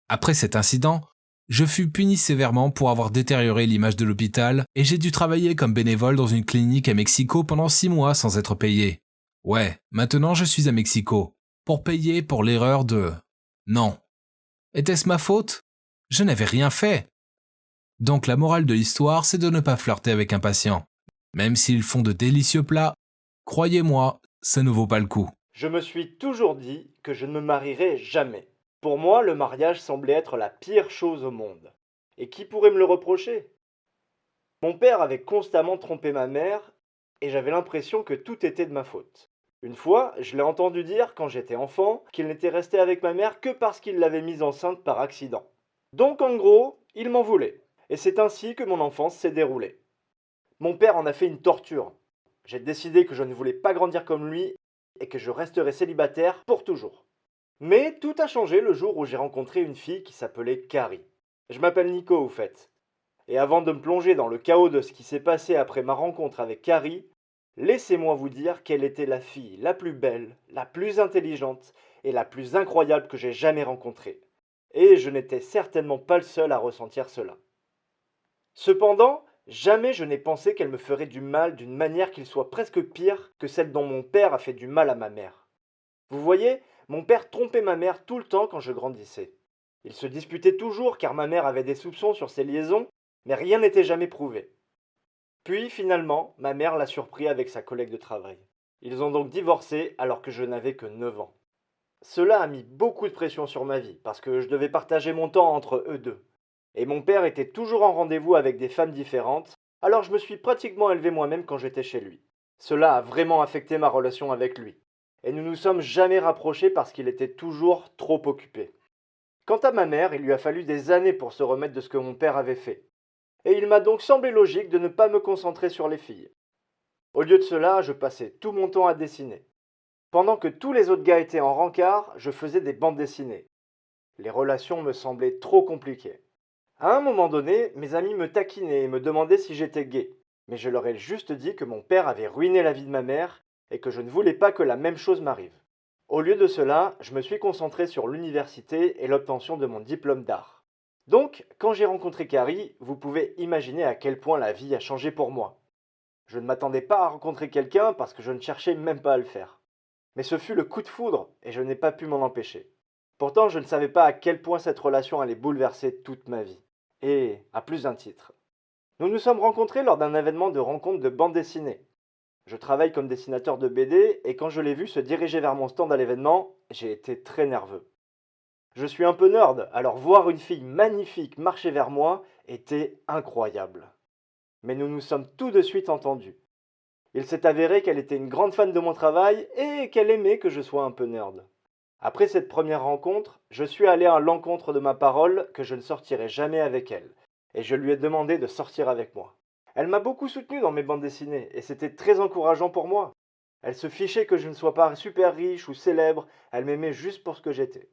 Après cet incident, je fus puni sévèrement pour avoir détérioré l'image de l'hôpital et j'ai dû travailler comme bénévole dans une clinique à Mexico pendant 6 mois sans être payé. Ouais, maintenant je suis à Mexico. Pour payer pour l'erreur de... Non. Était-ce ma faute ? Je n'avais rien fait. Donc la morale de l'histoire, c'est de ne pas flirter avec un patient. Même s'ils font de délicieux plats, croyez-moi, ça ne vaut pas le coup. Je me suis toujours dit que je ne me marierais jamais. Pour moi, le mariage semblait être la pire chose au monde. Et qui pourrait me le reprocher ? Mon père avait constamment trompé ma mère et j'avais l'impression que tout était de ma faute. Une fois, je l'ai entendu dire quand j'étais enfant qu'il n'était resté avec ma mère que parce qu'il l'avait mise enceinte par accident. Donc en gros, il m'en voulait. Et c'est ainsi que mon enfance s'est déroulée. Mon père en a fait une torture. J'ai décidé que je ne voulais pas grandir comme lui et que je resterais célibataire pour toujours. Mais tout a changé le jour où j'ai rencontré une fille qui s'appelait Carrie. Je m'appelle Nico au fait. Et avant de me plonger dans le chaos de ce qui s'est passé après ma rencontre avec Carrie, laissez-moi vous dire qu'elle était la fille la plus belle, la plus intelligente et la plus incroyable que j'ai jamais rencontrée. Et je n'étais certainement pas le seul à ressentir cela. Cependant, jamais je n'ai pensé qu'elle me ferait du mal d'une manière qu'il soit presque pire que celle dont mon père a fait du mal à ma mère. Vous voyez, mon père trompait ma mère tout le temps quand je grandissais. Il se disputait toujours car ma mère avait des soupçons sur ses liaisons, mais rien n'était jamais prouvé. Puis finalement, ma mère l'a surpris avec sa collègue de travail. Ils ont donc divorcé alors que je n'avais que 9 ans. Cela a mis beaucoup de pression sur ma vie parce que je devais partager mon temps entre eux deux. Et mon père était toujours en rendez-vous avec des femmes différentes, alors je me suis pratiquement élevé moi-même quand j'étais chez lui. Cela a vraiment affecté ma relation avec lui. Et nous nous sommes jamais rapprochés parce qu'il était toujours trop occupé. Quant à ma mère, il lui a fallu des années pour se remettre de ce que mon père avait fait. Et il m'a donc semblé logique de ne pas me concentrer sur les filles. Au lieu de cela, je passais tout mon temps à dessiner. Pendant que tous les autres gars étaient en rencard, je faisais des bandes dessinées. Les relations me semblaient trop compliquées. À un moment donné, mes amis me taquinaient et me demandaient si j'étais gay. Mais je leur ai juste dit que mon père avait ruiné la vie de ma mère et que je ne voulais pas que la même chose m'arrive. Au lieu de cela, je me suis concentré sur l'université et l'obtention de mon diplôme d'art. Donc, quand j'ai rencontré Carrie, vous pouvez imaginer à quel point la vie a changé pour moi. Je ne m'attendais pas à rencontrer quelqu'un parce que je ne cherchais même pas à le faire. Mais ce fut le coup de foudre et je n'ai pas pu m'en empêcher. Pourtant, je ne savais pas à quel point cette relation allait bouleverser toute ma vie. Et à plus d'un titre. Nous nous sommes rencontrés lors d'un événement de rencontre de bande dessinée. Je travaille comme dessinateur de BD et quand je l'ai vu se diriger vers mon stand à l'événement, j'ai été très nerveux. Je suis un peu nerd, alors voir une fille magnifique marcher vers moi était incroyable. Mais nous nous sommes tout de suite entendus. Il s'est avéré qu'elle était une grande fan de mon travail et qu'elle aimait que je sois un peu nerd. Après cette première rencontre, je suis allé à l'encontre de ma parole que je ne sortirai jamais avec elle, et je lui ai demandé de sortir avec moi. Elle m'a beaucoup soutenu dans mes bandes dessinées, et c'était très encourageant pour moi. Elle se fichait que je ne sois pas super riche ou célèbre, elle m'aimait juste pour ce que j'étais.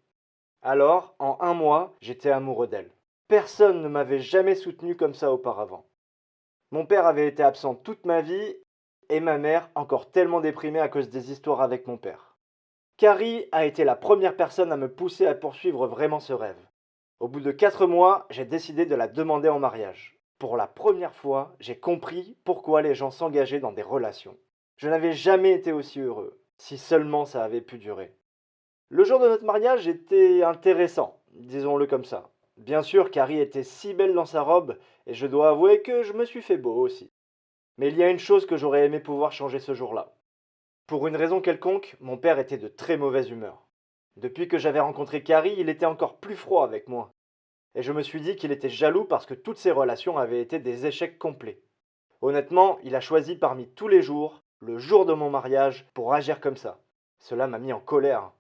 Alors, en 1 mois, j'étais amoureux d'elle. Personne ne m'avait jamais soutenu comme ça auparavant. Mon père avait été absent toute ma vie, et ma mère encore tellement déprimée à cause des histoires avec mon père. Carrie a été la première personne à me pousser à poursuivre vraiment ce rêve. Au bout de 4 mois, j'ai décidé de la demander en mariage. Pour la première fois, j'ai compris pourquoi les gens s'engageaient dans des relations. Je n'avais jamais été aussi heureux, si seulement ça avait pu durer. Le jour de notre mariage était intéressant, disons-le comme ça. Bien sûr, Carrie était si belle dans sa robe, et je dois avouer que je me suis fait beau aussi. Mais il y a une chose que j'aurais aimé pouvoir changer ce jour-là. Pour une raison quelconque, mon père était de très mauvaise humeur. Depuis que j'avais rencontré Carrie, il était encore plus froid avec moi. Et je me suis dit qu'il était jaloux parce que toutes ses relations avaient été des échecs complets. Honnêtement, il a choisi parmi tous les jours, le jour de mon mariage, pour agir comme ça. Cela m'a mis en colère.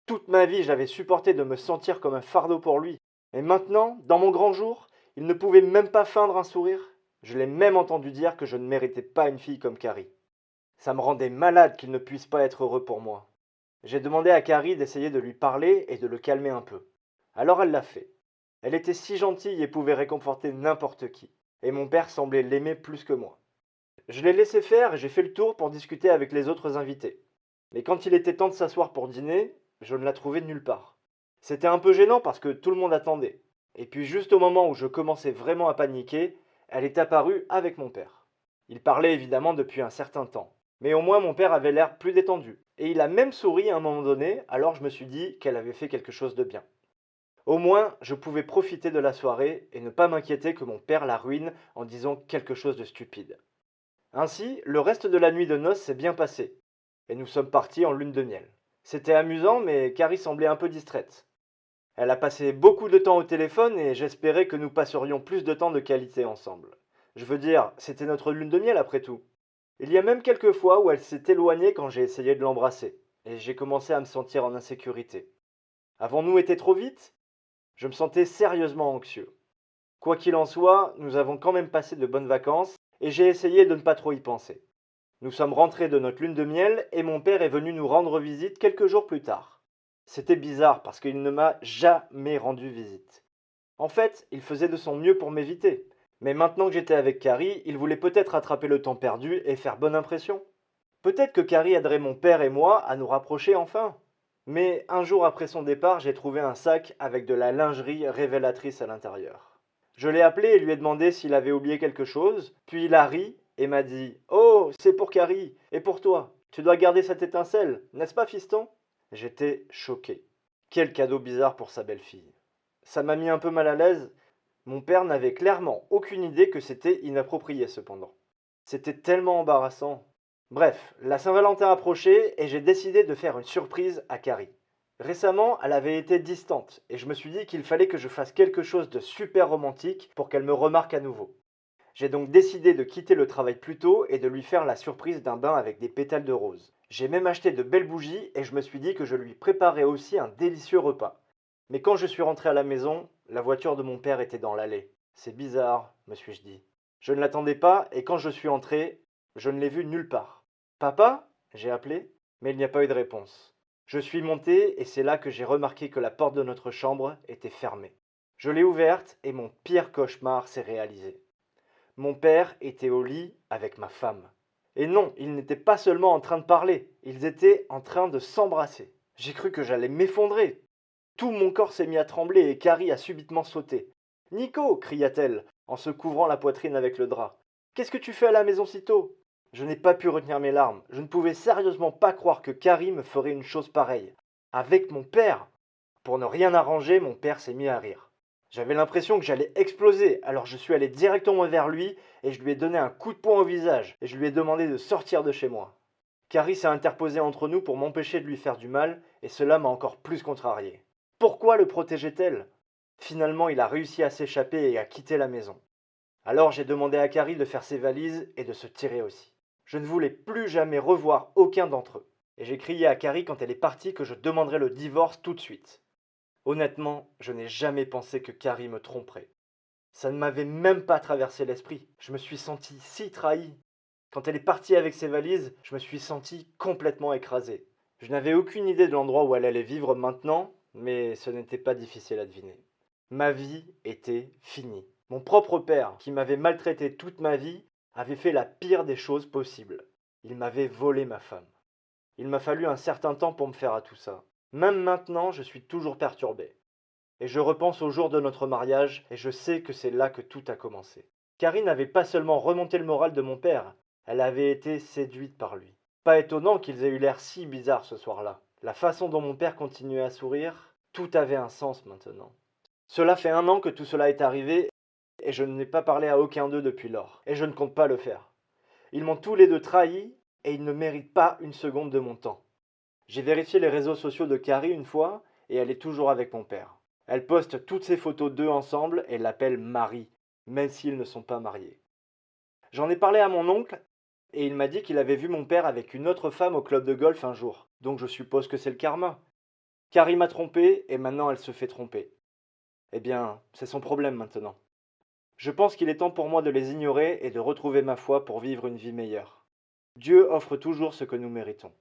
Toute ma vie, j'avais supporté de me sentir comme un fardeau pour lui. Et maintenant, dans mon grand jour, il ne pouvait même pas feindre un sourire. Je l'ai même entendu dire que je ne méritais pas une fille comme Carrie. Ça me rendait malade qu'il ne puisse pas être heureux pour moi. J'ai demandé à Carrie d'essayer de lui parler et de le calmer un peu. Alors elle l'a fait. Elle était si gentille et pouvait réconforter n'importe qui. Et mon père semblait l'aimer plus que moi. Je l'ai laissé faire et j'ai fait le tour pour discuter avec les autres invités. Mais quand il était temps de s'asseoir pour dîner, je ne la trouvais nulle part. C'était un peu gênant parce que tout le monde attendait. Et puis juste au moment où je commençais vraiment à paniquer, elle est apparue avec mon père. Il parlait évidemment depuis un certain temps. Mais au moins mon père avait l'air plus détendu. Et il a même souri à un moment donné, alors je me suis dit qu'elle avait fait quelque chose de bien. Au moins, je pouvais profiter de la soirée et ne pas m'inquiéter que mon père la ruine en disant quelque chose de stupide. Ainsi, le reste de la nuit de noces s'est bien passé, et nous sommes partis en lune de miel. C'était amusant, mais Carrie semblait un peu distraite. Elle a passé beaucoup de temps au téléphone et j'espérais que nous passerions plus de temps de qualité ensemble. Je veux dire, c'était notre lune de miel après tout. Il y a même quelques fois où elle s'est éloignée quand j'ai essayé de l'embrasser, et j'ai commencé à me sentir en insécurité. Avons-nous été trop vite? Je me sentais sérieusement anxieux. Quoi qu'il en soit, nous avons quand même passé de bonnes vacances, et j'ai essayé de ne pas trop y penser. Nous sommes rentrés de notre lune de miel, et mon père est venu nous rendre visite quelques jours plus tard. C'était bizarre parce qu'il ne m'a jamais rendu visite. En fait, il faisait de son mieux pour m'éviter. Mais maintenant que j'étais avec Carrie, il voulait peut-être rattraper le temps perdu et faire bonne impression. Peut-être que Carrie aiderait mon père et moi à nous rapprocher enfin. Mais un jour après son départ, j'ai trouvé un sac avec de la lingerie révélatrice à l'intérieur. Je l'ai appelé et lui ai demandé s'il avait oublié quelque chose, puis il a ri et m'a dit «Oh, c'est pour Carrie, et pour toi. Tu dois garder cette étincelle, n'est-ce pas, fiston?» J'étais choqué. Quel cadeau bizarre pour sa belle-fille. Ça m'a mis un peu mal à l'aise. Mon père n'avait clairement aucune idée que c'était inapproprié cependant. C'était tellement embarrassant. Bref, la Saint-Valentin approchait et j'ai décidé de faire une surprise à Carrie. Récemment, elle avait été distante et je me suis dit qu'il fallait que je fasse quelque chose de super romantique pour qu'elle me remarque à nouveau. J'ai donc décidé de quitter le travail plus tôt et de lui faire la surprise d'un bain avec des pétales de rose. J'ai même acheté de belles bougies et je me suis dit que je lui préparais aussi un délicieux repas. Mais quand je suis rentré à la maison, la voiture de mon père était dans l'allée. C'est bizarre, me suis-je dit. Je ne l'attendais pas et quand je suis entré, je ne l'ai vu nulle part. Papa? J'ai appelé, mais il n'y a pas eu de réponse. Je suis monté et c'est là que j'ai remarqué que la porte de notre chambre était fermée. Je l'ai ouverte et mon pire cauchemar s'est réalisé. Mon père était au lit avec ma femme. Et non, ils n'étaient pas seulement en train de parler, ils étaient en train de s'embrasser. J'ai cru que j'allais m'effondrer. Tout mon corps s'est mis à trembler et Carrie a subitement sauté. «Nico!» cria-t-elle, en se couvrant la poitrine avec le drap. «Qu'est-ce que tu fais à la maison si tôt?» Je n'ai pas pu retenir mes larmes. Je ne pouvais sérieusement pas croire que Carrie me ferait une chose pareille. Avec mon père! Pour ne rien arranger, mon père s'est mis à rire. J'avais l'impression que j'allais exploser, alors je suis allé directement vers lui et je lui ai donné un coup de poing au visage et je lui ai demandé de sortir de chez moi. Carrie s'est interposée entre nous pour m'empêcher de lui faire du mal et cela m'a encore plus contrarié. Pourquoi le protégeait-elle? Finalement, il a réussi à s'échapper et à quitter la maison. Alors j'ai demandé à Carrie de faire ses valises et de se tirer aussi. Je ne voulais plus jamais revoir aucun d'entre eux. Et j'ai crié à Carrie quand elle est partie que je demanderais le divorce tout de suite. Honnêtement, je n'ai jamais pensé que Carrie me tromperait. Ça ne m'avait même pas traversé l'esprit. Je me suis senti si trahi. Quand elle est partie avec ses valises, je me suis senti complètement écrasé. Je n'avais aucune idée de l'endroit où elle allait vivre maintenant, mais ce n'était pas difficile à deviner. Ma vie était finie. Mon propre père, qui m'avait maltraité toute ma vie, avait fait la pire des choses possibles. Il m'avait volé ma femme. Il m'a fallu un certain temps pour me faire à tout ça. Même maintenant, je suis toujours perturbé. Et je repense au jour de notre mariage et je sais que c'est là que tout a commencé. Carrie n'avait pas seulement remonté le moral de mon père, elle avait été séduite par lui. Pas étonnant qu'ils aient eu l'air si bizarres ce soir-là. La façon dont mon père continuait à sourire, tout avait un sens maintenant. Cela fait 1 an que tout cela est arrivé et je n'ai pas parlé à aucun d'eux depuis lors. Et je ne compte pas le faire. Ils m'ont tous les deux trahi et ils ne méritent pas une seconde de mon temps. J'ai vérifié les réseaux sociaux de Carrie une fois et elle est toujours avec mon père. Elle poste toutes ses photos d'eux ensemble et l'appelle Marie, même s'ils ne sont pas mariés. J'en ai parlé à mon oncle et il m'a dit qu'il avait vu mon père avec une autre femme au club de golf un jour. Donc je suppose que c'est le karma. Carrie m'a trompé et maintenant elle se fait tromper. Eh bien, c'est son problème maintenant. Je pense qu'il est temps pour moi de les ignorer et de retrouver ma foi pour vivre une vie meilleure. Dieu offre toujours ce que nous méritons.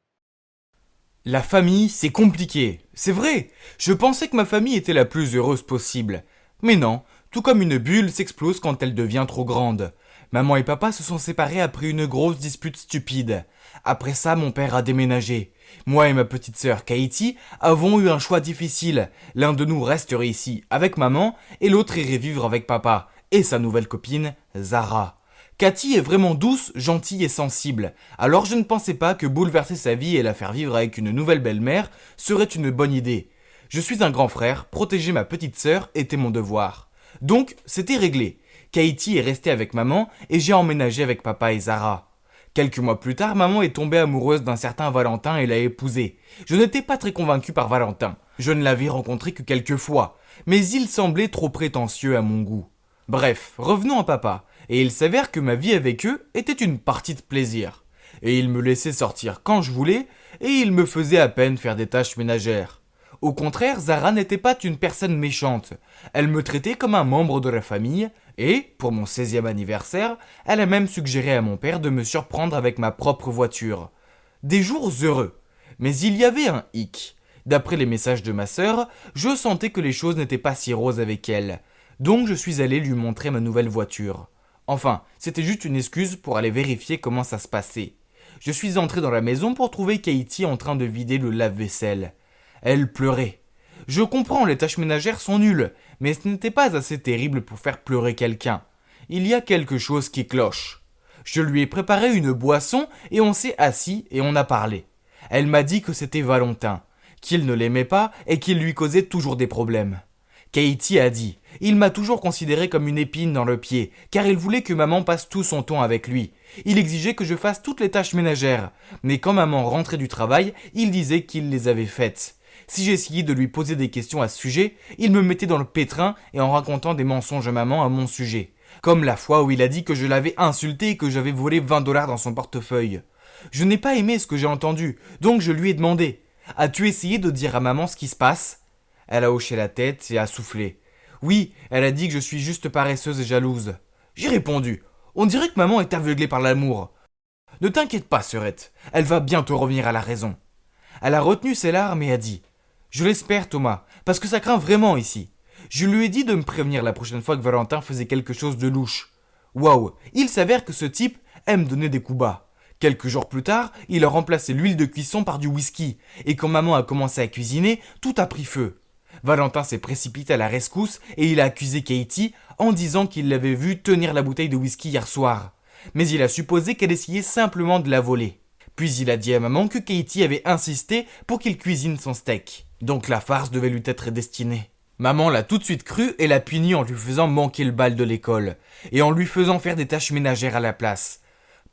La famille, c'est compliqué. C'est vrai. Je pensais que ma famille était la plus heureuse possible. Mais non, tout comme une bulle s'explose quand elle devient trop grande. Maman et papa se sont séparés après une grosse dispute stupide. Après ça, mon père a déménagé. Moi et ma petite sœur Katie avons eu un choix difficile. L'un de nous resterait ici avec maman et l'autre irait vivre avec papa et sa nouvelle copine, Zara. Cathy est vraiment douce, gentille et sensible, alors je ne pensais pas que bouleverser sa vie et la faire vivre avec une nouvelle belle-mère serait une bonne idée. Je suis un grand frère, protéger ma petite sœur était mon devoir. Donc, c'était réglé. Katie est restée avec maman et j'ai emménagé avec papa et Zara. Quelques mois plus tard, maman est tombée amoureuse d'un certain Valentin et l'a épousé. Je n'étais pas très convaincu par Valentin. Je ne l'avais rencontré que quelques fois, mais il semblait trop prétentieux à mon goût. Bref, revenons à papa. Et il s'avère que ma vie avec eux était une partie de plaisir. Et ils me laissaient sortir quand je voulais, et ils me faisaient à peine faire des tâches ménagères. Au contraire, Zara n'était pas une personne méchante. Elle me traitait comme un membre de la famille, et, pour mon 16e anniversaire, elle a même suggéré à mon père de me surprendre avec ma propre voiture. Des jours heureux. Mais il y avait un hic. D'après les messages de ma sœur, je sentais que les choses n'étaient pas si roses avec elle. Donc je suis allé lui montrer ma nouvelle voiture. Enfin, c'était juste une excuse pour aller vérifier comment ça se passait. Je suis entré dans la maison pour trouver Katie en train de vider le lave-vaisselle. Elle pleurait. Je comprends, les tâches ménagères sont nulles, mais ce n'était pas assez terrible pour faire pleurer quelqu'un. Il y a quelque chose qui cloche. Je lui ai préparé une boisson et on s'est assis et on a parlé. Elle m'a dit que c'était Valentin, qu'il ne l'aimait pas et qu'il lui causait toujours des problèmes. Katie a dit « Il m'a toujours considéré comme une épine dans le pied, car il voulait que maman passe tout son temps avec lui. Il exigeait que je fasse toutes les tâches ménagères, mais quand maman rentrait du travail, il disait qu'il les avait faites. Si j'essayais de lui poser des questions à ce sujet, il me mettait dans le pétrin et en racontant des mensonges à maman à mon sujet. Comme la fois où il a dit que je l'avais insulté et que j'avais volé 20 $ dans son portefeuille. Je n'ai pas aimé ce que j'ai entendu, donc je lui ai demandé « As-tu essayé de dire à maman ce qui se passe ?» Elle a hoché la tête et a soufflé. Oui, elle a dit que je suis juste paresseuse et jalouse. J'ai répondu. On dirait que maman est aveuglée par l'amour. Ne t'inquiète pas, sœurette. Elle va bientôt revenir à la raison. Elle a retenu ses larmes et a dit. Je l'espère, Thomas, parce que ça craint vraiment ici. Je lui ai dit de me prévenir la prochaine fois que Valentin faisait quelque chose de louche. Waouh, il s'avère que ce type aime donner des coups bas. Quelques jours plus tard, il a remplacé l'huile de cuisson par du whisky. Et quand maman a commencé à cuisiner, tout a pris feu. Valentin s'est précipité à la rescousse et il a accusé Katie en disant qu'il l'avait vue tenir la bouteille de whisky hier soir. Mais il a supposé qu'elle essayait simplement de la voler. Puis il a dit à maman que Katie avait insisté pour qu'il cuisine son steak. Donc la farce devait lui être destinée. Maman l'a tout de suite cru et l'a puni en lui faisant manquer le bal de l'école et en lui faisant faire des tâches ménagères à la place.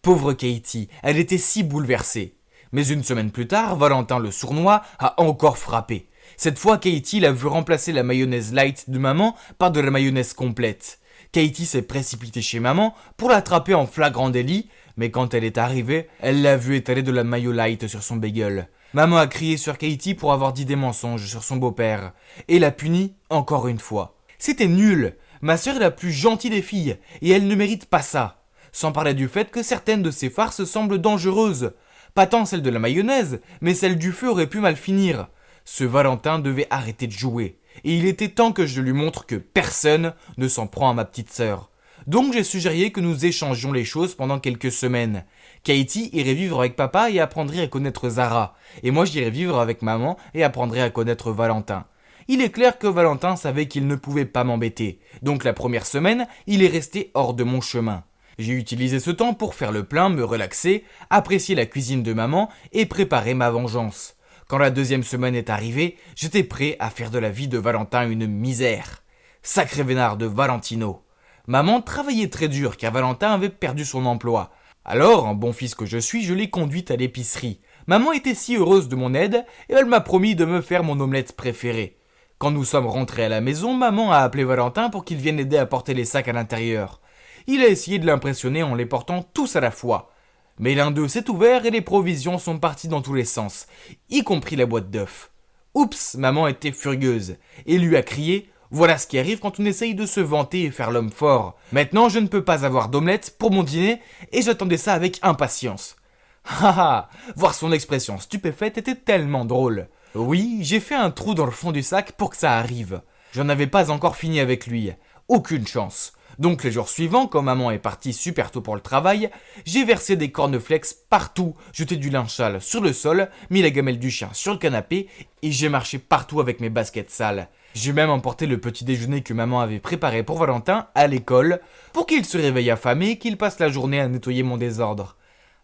Pauvre Katie, elle était si bouleversée. Mais une semaine plus tard, Valentin le sournois a encore frappé. Cette fois, Katie l'a vu remplacer la mayonnaise light de maman par de la mayonnaise complète. Katie s'est précipitée chez maman pour l'attraper en flagrant délit, mais quand elle est arrivée, elle l'a vu étaler de la mayo light sur son bagel. Maman a crié sur Katie pour avoir dit des mensonges sur son beau-père, et l'a punie encore une fois. C'était nul. Ma sœur est la plus gentille des filles, et elle ne mérite pas ça. Sans parler du fait que certaines de ses farces semblent dangereuses. Pas tant celle de la mayonnaise, mais celle du feu aurait pu mal finir. Ce Valentin devait arrêter de jouer, et il était temps que je lui montre que personne ne s'en prend à ma petite sœur. Donc j'ai suggéré que nous échangions les choses pendant quelques semaines. Katie irait vivre avec papa et apprendrait à connaître Zara, et moi j'irais vivre avec maman et apprendrais à connaître Valentin. Il est clair que Valentin savait qu'il ne pouvait pas m'embêter. Donc la première semaine, il est resté hors de mon chemin. J'ai utilisé ce temps pour faire le plein, me relaxer, apprécier la cuisine de maman et préparer ma vengeance. Quand la deuxième semaine est arrivée, j'étais prêt à faire de la vie de Valentin une misère. Sacré vénard de Valentino. Maman travaillait très dur car Valentin avait perdu son emploi. Alors, en bon fils que je suis, je l'ai conduite à l'épicerie. Maman était si heureuse de mon aide et elle m'a promis de me faire mon omelette préférée. Quand nous sommes rentrés à la maison, maman a appelé Valentin pour qu'il vienne aider à porter les sacs à l'intérieur. Il a essayé de l'impressionner en les portant tous à la fois. Mais l'un d'eux s'est ouvert et les provisions sont parties dans tous les sens, y compris la boîte d'œufs. Oups, maman était furieuse et lui a crié « Voilà ce qui arrive quand on essaye de se vanter et faire l'homme fort. Maintenant, je ne peux pas avoir d'omelette pour mon dîner et j'attendais ça avec impatience. » Haha, voir son expression stupéfaite était tellement drôle. Oui, j'ai fait un trou dans le fond du sac pour que ça arrive. J'en avais pas encore fini avec lui. Aucune chance. Donc les jours suivants, quand maman est partie super tôt pour le travail, j'ai versé des cornflakes partout, jeté du linge sale sur le sol, mis la gamelle du chien sur le canapé et j'ai marché partout avec mes baskets sales. J'ai même emporté le petit déjeuner que maman avait préparé pour Valentin à l'école pour qu'il se réveille affamé et qu'il passe la journée à nettoyer mon désordre.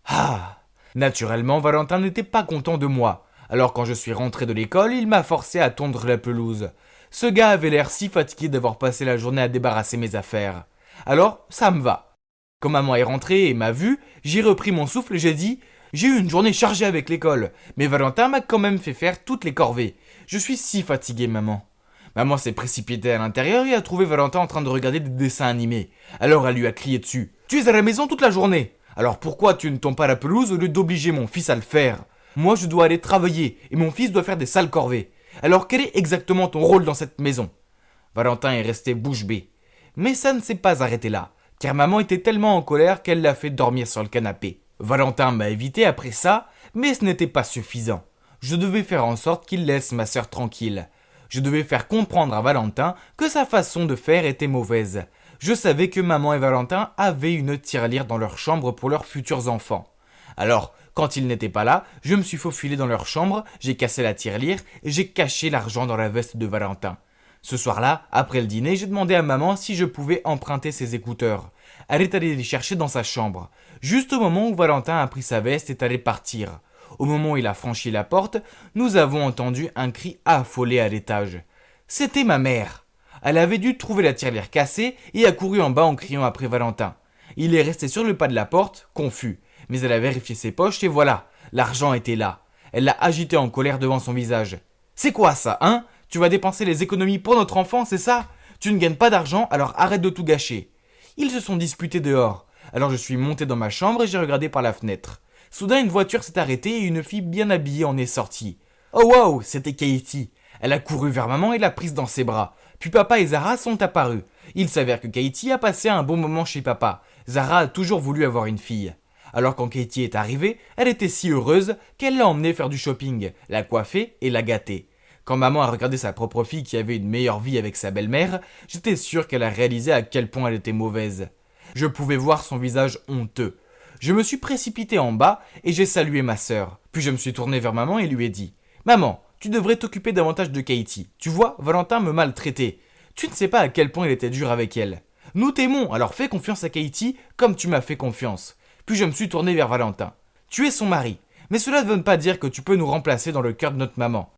Ah! Naturellement, Valentin n'était pas content de moi. Alors quand je suis rentré de l'école, il m'a forcé à tondre la pelouse. Ce gars avait l'air si fatigué d'avoir passé la journée à débarrasser mes affaires. Alors, ça me va. Quand maman est rentrée et m'a vu, j'ai repris mon souffle et j'ai dit « J'ai eu une journée chargée avec l'école, mais Valentin m'a quand même fait faire toutes les corvées. Je suis si fatigué, maman. » Maman s'est précipitée à l'intérieur et a trouvé Valentin en train de regarder des dessins animés. Alors elle lui a crié dessus « Tu es à la maison toute la journée. Alors pourquoi tu ne tonds pas la pelouse au lieu d'obliger mon fils à le faire? Moi je dois aller travailler et mon fils doit faire des sales corvées. Alors quel est exactement ton rôle dans cette maison ?» Valentin est resté bouche bée. Mais ça ne s'est pas arrêté là, car maman était tellement en colère qu'elle l'a fait dormir sur le canapé. Valentin m'a évité après ça, mais ce n'était pas suffisant. Je devais faire en sorte qu'il laisse ma sœur tranquille. Je devais faire comprendre à Valentin que sa façon de faire était mauvaise. Je savais que maman et Valentin avaient une tirelire dans leur chambre pour leurs futurs enfants. Alors, quand ils n'étaient pas là, je me suis faufilé dans leur chambre, j'ai cassé la tirelire et j'ai caché l'argent dans la veste de Valentin. Ce soir-là, après le dîner, j'ai demandé à maman si je pouvais emprunter ses écouteurs. Elle est allée les chercher dans sa chambre, juste au moment où Valentin a pris sa veste et est allé partir. Au moment où il a franchi la porte, nous avons entendu un cri affolé à l'étage. C'était ma mère. Elle avait dû trouver la tirelire cassée et a couru en bas en criant après Valentin. Il est resté sur le pas de la porte, confus. Mais elle a vérifié ses poches et voilà, l'argent était là. Elle l'a agité en colère devant son visage. « C'est quoi ça, hein? Tu vas dépenser les économies pour notre enfant, c'est ça? Tu ne gagnes pas d'argent, alors arrête de tout gâcher. » Ils se sont disputés dehors. Alors je suis monté dans ma chambre et j'ai regardé par la fenêtre. Soudain, une voiture s'est arrêtée et une fille bien habillée en est sortie. Oh wow, c'était Katie. Elle a couru vers maman et l'a prise dans ses bras. Puis papa et Zara sont apparus. Il s'avère que Katie a passé un bon moment chez papa. Zara a toujours voulu avoir une fille. Alors quand Katie est arrivée, elle était si heureuse qu'elle l'a emmenée faire du shopping, l'a coiffée et l'a gâtée. Quand maman a regardé sa propre fille qui avait une meilleure vie avec sa belle-mère, j'étais sûr qu'elle a réalisé à quel point elle était mauvaise. Je pouvais voir son visage honteux. Je me suis précipité en bas et j'ai salué ma sœur. Puis je me suis tourné vers maman et lui ai dit « Maman, tu devrais t'occuper davantage de Katie. Tu vois, Valentin me maltraitait. Tu ne sais pas à quel point il était dur avec elle. Nous t'aimons, alors fais confiance à Katie comme tu m'as fait confiance. » Puis je me suis tourné vers Valentin. « Tu es son mari, mais cela ne veut pas dire que tu peux nous remplacer dans le cœur de notre maman.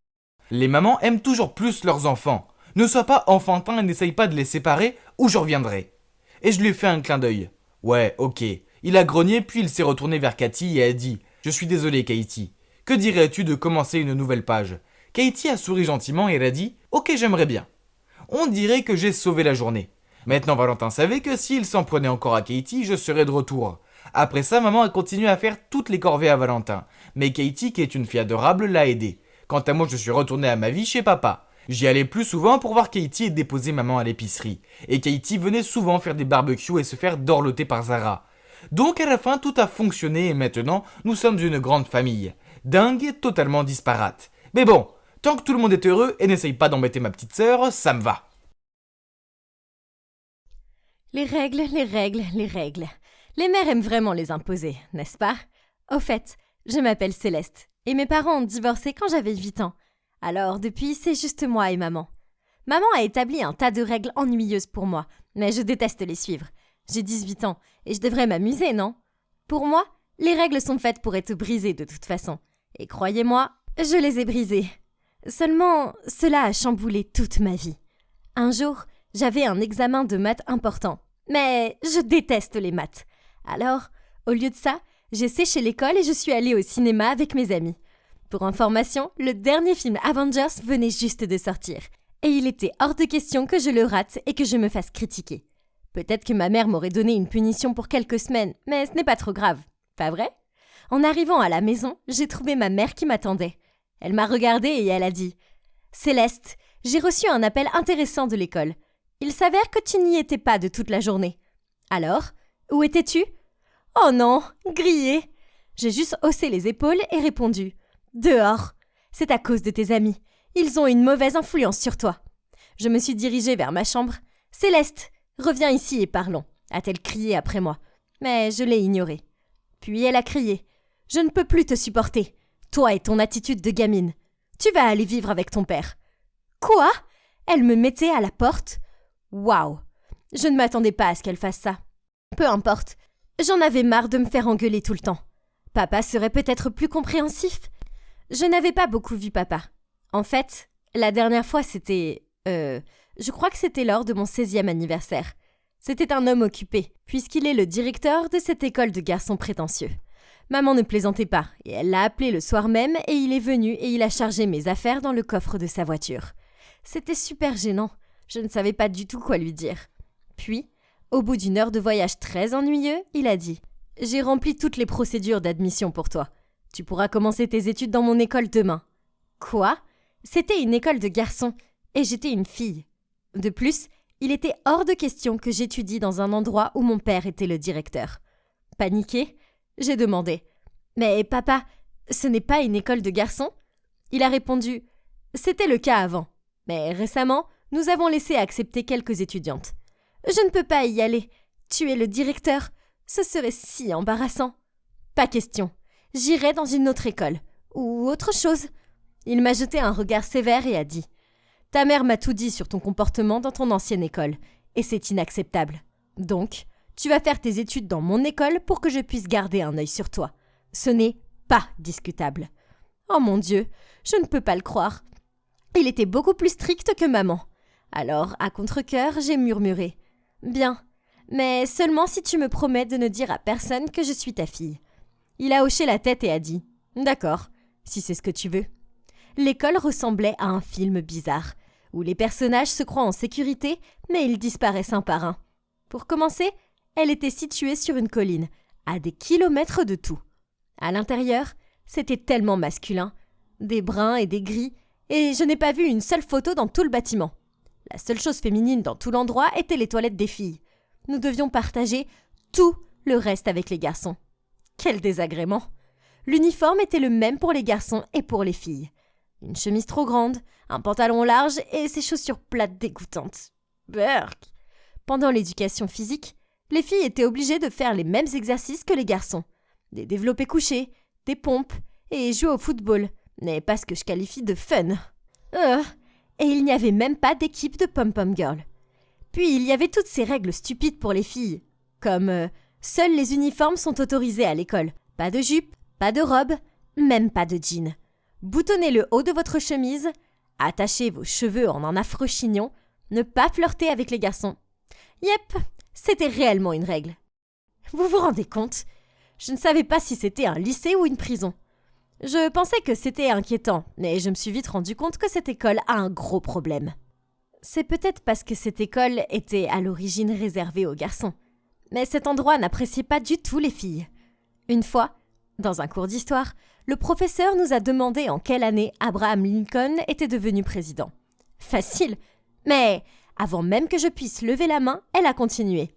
Les mamans aiment toujours plus leurs enfants. Ne sois pas enfantin et n'essaye pas de les séparer ou je reviendrai. » Et je lui ai fait un clin d'œil. « Ouais, ok. » Il a grogné puis il s'est retourné vers Cathy et a dit « Je suis désolé Katie. Que dirais-tu de commencer une nouvelle page ?» Katie a souri gentiment et elle a dit « Ok, j'aimerais bien. » On dirait que j'ai sauvé la journée. Maintenant Valentin savait que s'il s'en prenait encore à Katie, je serais de retour. Après ça, maman a continué à faire toutes les corvées à Valentin. Mais Katie, qui est une fille adorable, l'a aidé. Quant à moi, je suis retourné à ma vie chez papa. J'y allais plus souvent pour voir Katie et déposer maman à l'épicerie. Et Katie venait souvent faire des barbecues et se faire dorloter par Zara. Donc à la fin, tout a fonctionné et maintenant, nous sommes une grande famille. Dingue et totalement disparate. Mais bon, tant que tout le monde est heureux et n'essaye pas d'embêter ma petite sœur, ça me va. Les règles, les règles, les règles. Les mères aiment vraiment les imposer, n'est-ce pas? Au fait, je m'appelle Céleste et mes parents ont divorcé quand j'avais 8 ans. Alors depuis, c'est juste moi et maman. Maman a établi un tas de règles ennuyeuses pour moi, mais je déteste les suivre. J'ai 18 ans et je devrais m'amuser, non? Pour moi, les règles sont faites pour être brisées de toute façon. Et croyez-moi, je les ai brisées. Seulement, cela a chamboulé toute ma vie. Un jour, j'avais un examen de maths important. Mais je déteste les maths. Alors, au lieu de ça, j'ai séché l'école et je suis allée au cinéma avec mes amis. Pour information, le dernier film Avengers venait juste de sortir. Et il était hors de question que je le rate et que je me fasse critiquer. Peut-être que ma mère m'aurait donné une punition pour quelques semaines, mais ce n'est pas trop grave. Pas vrai? En arrivant à la maison, j'ai trouvé ma mère qui m'attendait. Elle m'a regardée et elle a dit « Céleste, j'ai reçu un appel intéressant de l'école. Il s'avère que tu n'y étais pas de toute la journée. Alors, où étais-tu? » Oh non, grillée. J'ai juste haussé les épaules et répondu « Dehors. C'est à cause de tes amis. Ils ont une mauvaise influence sur toi. » Je me suis dirigée vers ma chambre. « Céleste, reviens ici et parlons. » a-t-elle crié après moi. Mais je l'ai ignorée. Puis elle a crié « Je ne peux plus te supporter. Toi et ton attitude de gamine. Tu vas aller vivre avec ton père. » Quoi? Elle me mettait à la porte? Waouh! Je ne m'attendais pas à ce qu'elle fasse ça. Peu importe. J'en avais marre de me faire engueuler tout le temps. Papa serait peut-être plus compréhensif. Je n'avais pas beaucoup vu papa. En fait, la dernière fois c'était... je crois que c'était lors de mon 16e anniversaire. C'était un homme occupé, puisqu'il est le directeur de cette école de garçons prétentieux. Maman ne plaisantait pas, et elle l'a appelé le soir même, et il est venu et il a chargé mes affaires dans le coffre de sa voiture. C'était super gênant, je ne savais pas du tout quoi lui dire. Puis, au bout d'une heure de voyage très ennuyeux, il a dit « J'ai rempli toutes les procédures d'admission pour toi. Tu pourras commencer tes études dans mon école demain. » Quoi? C'était une école de garçons, et j'étais une fille. De plus, il était hors de question que j'étudie dans un endroit où mon père était le directeur. Paniquée, j'ai demandé « Mais papa, ce n'est pas une école de garçons ?» Il a répondu « C'était le cas avant, mais récemment, nous avons laissé accepter quelques étudiantes. Je ne peux pas y aller. Tu es le directeur. Ce serait si embarrassant. » Pas question. J'irai dans une autre école. Ou autre chose. Il m'a jeté un regard sévère et a dit « Ta mère m'a tout dit sur ton comportement dans ton ancienne école, et c'est inacceptable. Donc, tu vas faire tes études dans mon école pour que je puisse garder un œil sur toi. Ce n'est pas discutable. » Oh mon Dieu, je ne peux pas le croire. Il était beaucoup plus strict que maman. Alors, à contre-cœur, j'ai murmuré « Bien, mais seulement si tu me promets de ne dire à personne que je suis ta fille. » Il a hoché la tête et a dit « D'accord, si c'est ce que tu veux. » L'école ressemblait à un film bizarre, où les personnages se croient en sécurité, mais ils disparaissent un par un. Pour commencer, elle était située sur une colline, à des kilomètres de tout. À l'intérieur, c'était tellement masculin, des bruns et des gris, et je n'ai pas vu une seule photo dans tout le bâtiment. La seule chose féminine dans tout l'endroit étaient les toilettes des filles. Nous devions partager tout le reste avec les garçons. Quel désagrément! L'uniforme était le même pour les garçons et pour les filles. Une chemise trop grande, un pantalon large et ces chaussures plates dégoûtantes. Berk! Pendant l'éducation physique, les filles étaient obligées de faire les mêmes exercices que les garçons. Des développés couchés, des pompes et jouer au football, mais pas ce que je qualifie de fun. Et il n'y avait même pas d'équipe de pom-pom girl. Puis il y avait toutes ces règles stupides pour les filles, comme seuls les uniformes sont autorisés à l'école. Pas de jupe, pas de robe, même pas de jean. Boutonnez le haut de votre chemise, attachez vos cheveux en un affreux chignon, ne pas flirter avec les garçons. Yep, c'était réellement une règle. Vous vous rendez compte? Je ne savais pas si c'était un lycée ou une prison. Je pensais que c'était inquiétant, mais je me suis vite rendu compte que cette école a un gros problème. C'est peut-être parce que cette école était à l'origine réservée aux garçons. Mais cet endroit n'appréciait pas du tout les filles. Une fois, dans un cours d'histoire, le professeur nous a demandé en quelle année Abraham Lincoln était devenu président. Facile, mais avant même que je puisse lever la main, elle a continué.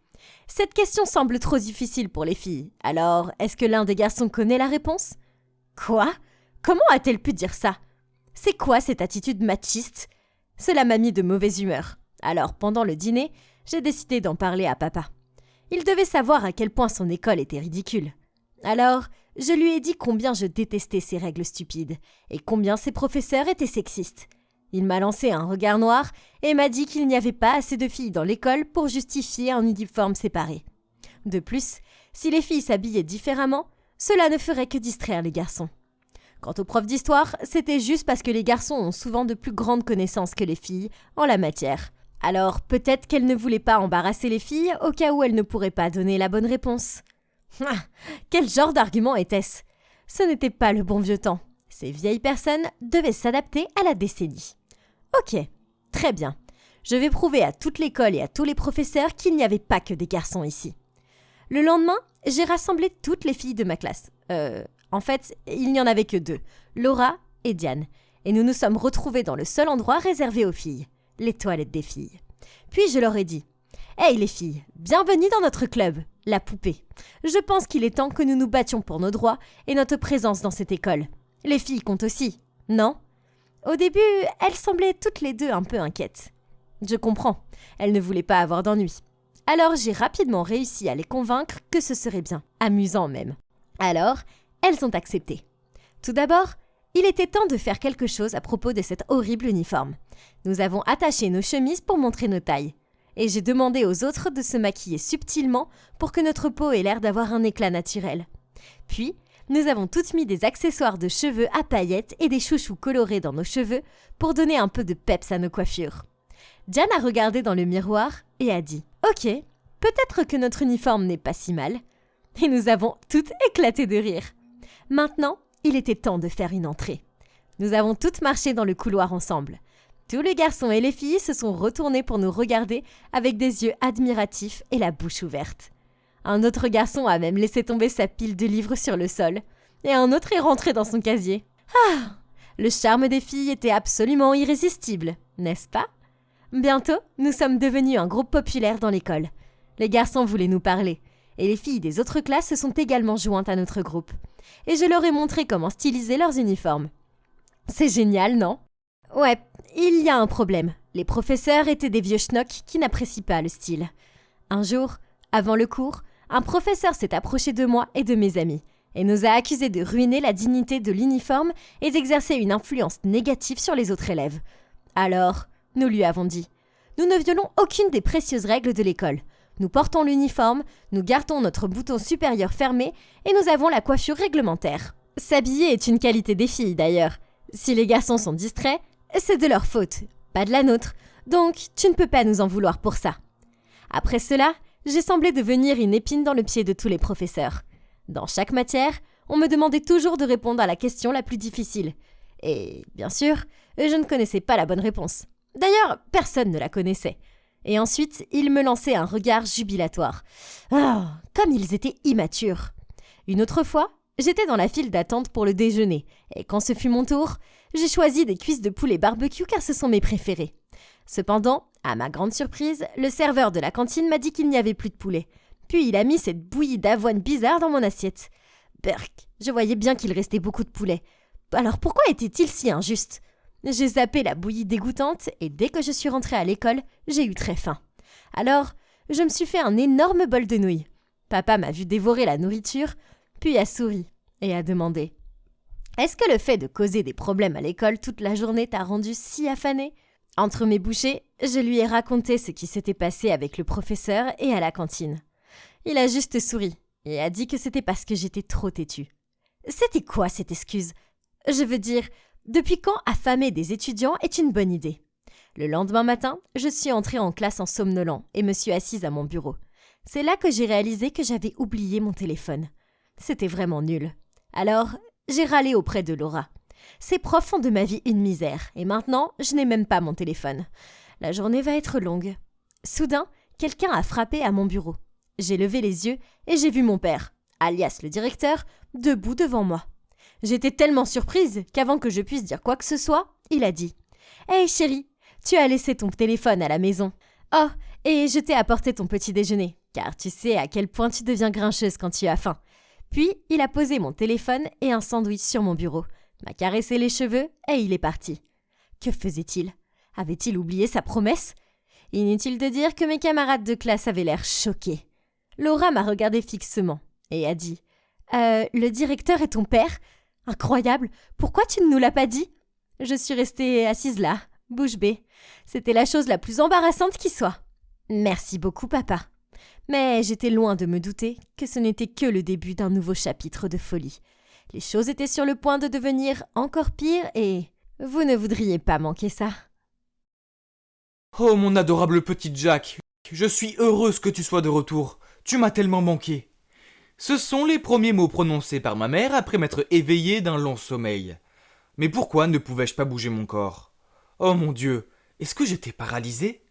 Cette question semble trop difficile pour les filles. Alors, est-ce que l'un des garçons connaît la réponse? Quoi? Comment a-t-elle pu dire ça? C'est quoi cette attitude machiste? Cela m'a mis de mauvaise humeur. Alors, pendant le dîner, j'ai décidé d'en parler à papa. Il devait savoir à quel point son école était ridicule. Alors, je lui ai dit combien je détestais ces règles stupides et combien ses professeurs étaient sexistes. Il m'a lancé un regard noir et m'a dit qu'il n'y avait pas assez de filles dans l'école pour justifier un uniforme séparé. De plus, si les filles s'habillaient différemment, cela ne ferait que distraire les garçons. Quant aux profs d'histoire, c'était juste parce que les garçons ont souvent de plus grandes connaissances que les filles en la matière. Alors peut-être qu'elle ne voulait pas embarrasser les filles au cas où elles ne pourraient pas donner la bonne réponse. Ah, quel genre d'argument était-ce ? Ce n'était pas le bon vieux temps. Ces vieilles personnes devaient s'adapter à la décennie. Ok, très bien. Je vais prouver à toute l'école et à tous les professeurs qu'il n'y avait pas que des garçons ici. Le lendemain, j'ai rassemblé toutes les filles de ma classe. En fait, il n'y en avait que 2, Laura et Diane. Et nous nous sommes retrouvés dans le seul endroit réservé aux filles, les toilettes des filles. Puis je leur ai dit « Hey les filles, bienvenue dans notre club, la poupée. Je pense qu'il est temps que nous nous battions pour nos droits et notre présence dans cette école. Les filles comptent aussi, non ?» Au début, elles semblaient toutes les 2 un peu inquiètes. Je comprends, elles ne voulaient pas avoir d'ennui. Alors j'ai rapidement réussi à les convaincre que ce serait bien, amusant même. Alors, elles ont accepté. Tout d'abord, il était temps de faire quelque chose à propos de cet horrible uniforme. Nous avons attaché nos chemises pour montrer nos tailles. Et j'ai demandé aux autres de se maquiller subtilement pour que notre peau ait l'air d'avoir un éclat naturel. Puis, nous avons toutes mis des accessoires de cheveux à paillettes et des chouchous colorés dans nos cheveux pour donner un peu de peps à nos coiffures. Diane a regardé dans le miroir et a dit « Ok, peut-être que notre uniforme n'est pas si mal. » Et nous avons toutes éclaté de rire. Maintenant, il était temps de faire une entrée. Nous avons toutes marché dans le couloir ensemble. Tous les garçons et les filles se sont retournés pour nous regarder avec des yeux admiratifs et la bouche ouverte. Un autre garçon a même laissé tomber sa pile de livres sur le sol, et un autre est rentré dans son casier. Ah ! Le charme des filles était absolument irrésistible, n'est-ce pas ? Bientôt, nous sommes devenus un groupe populaire dans l'école. Les garçons voulaient nous parler, et les filles des autres classes se sont également jointes à notre groupe. Et je leur ai montré comment styliser leurs uniformes. C'est génial, non ? Ouais, il y a un problème. Les professeurs étaient des vieux schnocks qui n'apprécient pas le style. Un jour, avant le cours, un professeur s'est approché de moi et de mes amis et nous a accusés de ruiner la dignité de l'uniforme et d'exercer une influence négative sur les autres élèves. Alors, nous lui avons dit « Nous ne violons aucune des précieuses règles de l'école. Nous portons l'uniforme, nous gardons notre bouton supérieur fermé et nous avons la coiffure réglementaire. S'habiller est une qualité des filles d'ailleurs. Si les garçons sont distraits, c'est de leur faute, pas de la nôtre. Donc, tu ne peux pas nous en vouloir pour ça. » Après cela, j'ai semblé devenir une épine dans le pied de tous les professeurs. Dans chaque matière, on me demandait toujours de répondre à la question la plus difficile. Et, bien sûr, je ne connaissais pas la bonne réponse. D'ailleurs, personne ne la connaissait. Et ensuite, ils me lançaient un regard jubilatoire. Oh, comme ils étaient immatures. Une autre fois, j'étais dans la file d'attente pour le déjeuner. Et quand ce fut mon tour, j'ai choisi des cuisses de poulet barbecue car ce sont mes préférées. Cependant, à ma grande surprise, le serveur de la cantine m'a dit qu'il n'y avait plus de poulet. Puis il a mis cette bouillie d'avoine bizarre dans mon assiette. Berk, je voyais bien qu'il restait beaucoup de poulet. Alors pourquoi était-il si injuste ? J'ai zappé la bouillie dégoûtante et dès que je suis rentrée à l'école, j'ai eu très faim. Alors, je me suis fait un énorme bol de nouilles. Papa m'a vu dévorer la nourriture, puis a souri et a demandé « Est-ce que le fait de causer des problèmes à l'école toute la journée t'a rendu si affané ?» Entre mes bouchées, je lui ai raconté ce qui s'était passé avec le professeur et à la cantine. Il a juste souri et a dit que c'était parce que j'étais trop têtue. C'était quoi cette excuse ? Je veux dire, depuis quand affamer des étudiants est une bonne idée ? Le lendemain matin, je suis entrée en classe en somnolent et me suis assise à mon bureau. C'est là que j'ai réalisé que j'avais oublié mon téléphone. C'était vraiment nul. Alors, j'ai râlé auprès de Laura. Ces profs font de ma vie une misère et maintenant, je n'ai même pas mon téléphone. La journée va être longue. Soudain, quelqu'un a frappé à mon bureau. J'ai levé les yeux et j'ai vu mon père, alias le directeur, debout devant moi. J'étais tellement surprise qu'avant que je puisse dire quoi que ce soit, il a dit « Hey chérie, tu as laissé ton téléphone à la maison. Oh, et je t'ai apporté ton petit déjeuner, car tu sais à quel point tu deviens grincheuse quand tu as faim. » Puis, il a posé mon téléphone et un sandwich sur mon bureau, m'a caressé les cheveux et il est parti. Que faisait-il ? Avait-il oublié sa promesse ? Inutile de dire que mes camarades de classe avaient l'air choqués. Laura m'a regardé fixement et a dit « Le directeur est ton père ? Incroyable, pourquoi tu ne nous l'as pas dit ?» Je suis restée assise là, Bouche bée. C'était la chose la plus embarrassante qui soit. Merci beaucoup, papa. Mais j'étais loin de me douter que ce n'était que le début d'un nouveau chapitre de folie. Les choses étaient sur le point de devenir encore pires et vous ne voudriez pas manquer ça. Oh mon adorable petit Jack, je suis heureuse que tu sois de retour. Tu m'as tellement manqué. Ce sont les premiers mots prononcés par ma mère après m'être éveillé d'un long sommeil. Mais pourquoi ne pouvais-je pas bouger mon corps? Oh mon Dieu, est-ce que j'étais paralysé?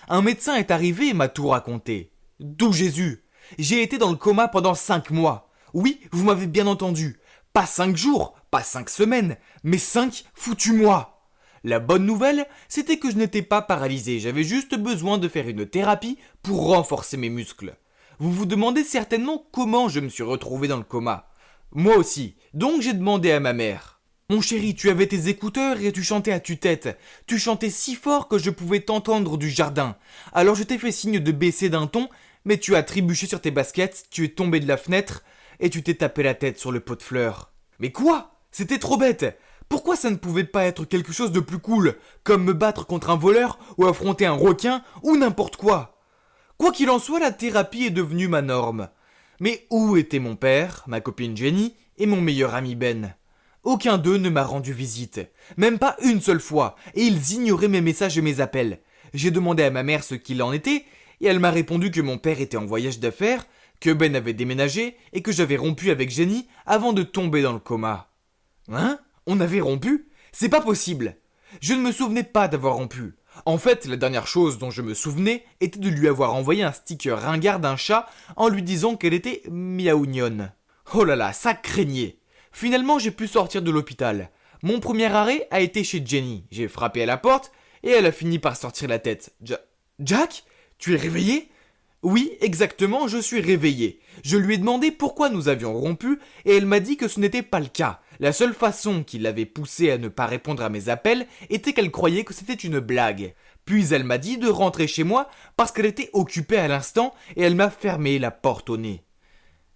Un médecin est arrivé et m'a tout raconté. D'où Jésus? J'ai été dans le coma pendant 5 mois. Oui, vous m'avez bien entendu. Pas 5 jours, pas 5 semaines, mais 5 foutus mois. La bonne nouvelle, c'était que je n'étais pas paralysé, j'avais juste besoin de faire une thérapie pour renforcer mes muscles. Vous vous demandez certainement comment je me suis retrouvé dans le coma. Moi aussi, donc j'ai demandé à ma mère. Mon chéri, tu avais tes écouteurs et tu chantais à tue-tête. Tu chantais si fort que je pouvais t'entendre du jardin. Alors je t'ai fait signe de baisser d'un ton, mais tu as trébuché sur tes baskets, tu es tombé de la fenêtre et tu t'es tapé la tête sur le pot de fleurs. Mais quoi? C'était trop bête. Pourquoi ça ne pouvait pas être quelque chose de plus cool, comme me battre contre un voleur ou affronter un requin ou n'importe quoi? Quoi qu'il en soit, la thérapie est devenue ma norme. Mais où étaient mon père, ma copine Jenny et mon meilleur ami Ben? Aucun d'eux ne m'a rendu visite, même pas une seule fois, et ils ignoraient mes messages et mes appels. J'ai demandé à ma mère ce qu'il en était, et elle m'a répondu que mon père était en voyage d'affaires, que Ben avait déménagé, et que j'avais rompu avec Jenny avant de tomber dans le coma. Hein? On avait rompu? C'est pas possible! Je ne me souvenais pas d'avoir rompu. En fait, la dernière chose dont je me souvenais était de lui avoir envoyé un sticker ringard d'un chat en lui disant qu'elle était miaougnonne. Oh là là, ça craignait! Finalement, j'ai pu sortir de l'hôpital. Mon premier arrêt a été chez Jenny. J'ai frappé à la porte et elle a fini par sortir la tête. Jack? Tu es réveillé? Oui, exactement, je suis réveillé. Je lui ai demandé pourquoi nous avions rompu et elle m'a dit que ce n'était pas le cas. La seule façon qui l'avait poussée à ne pas répondre à mes appels était qu'elle croyait que c'était une blague. Puis elle m'a dit de rentrer chez moi parce qu'elle était occupée à l'instant et elle m'a fermé la porte au nez.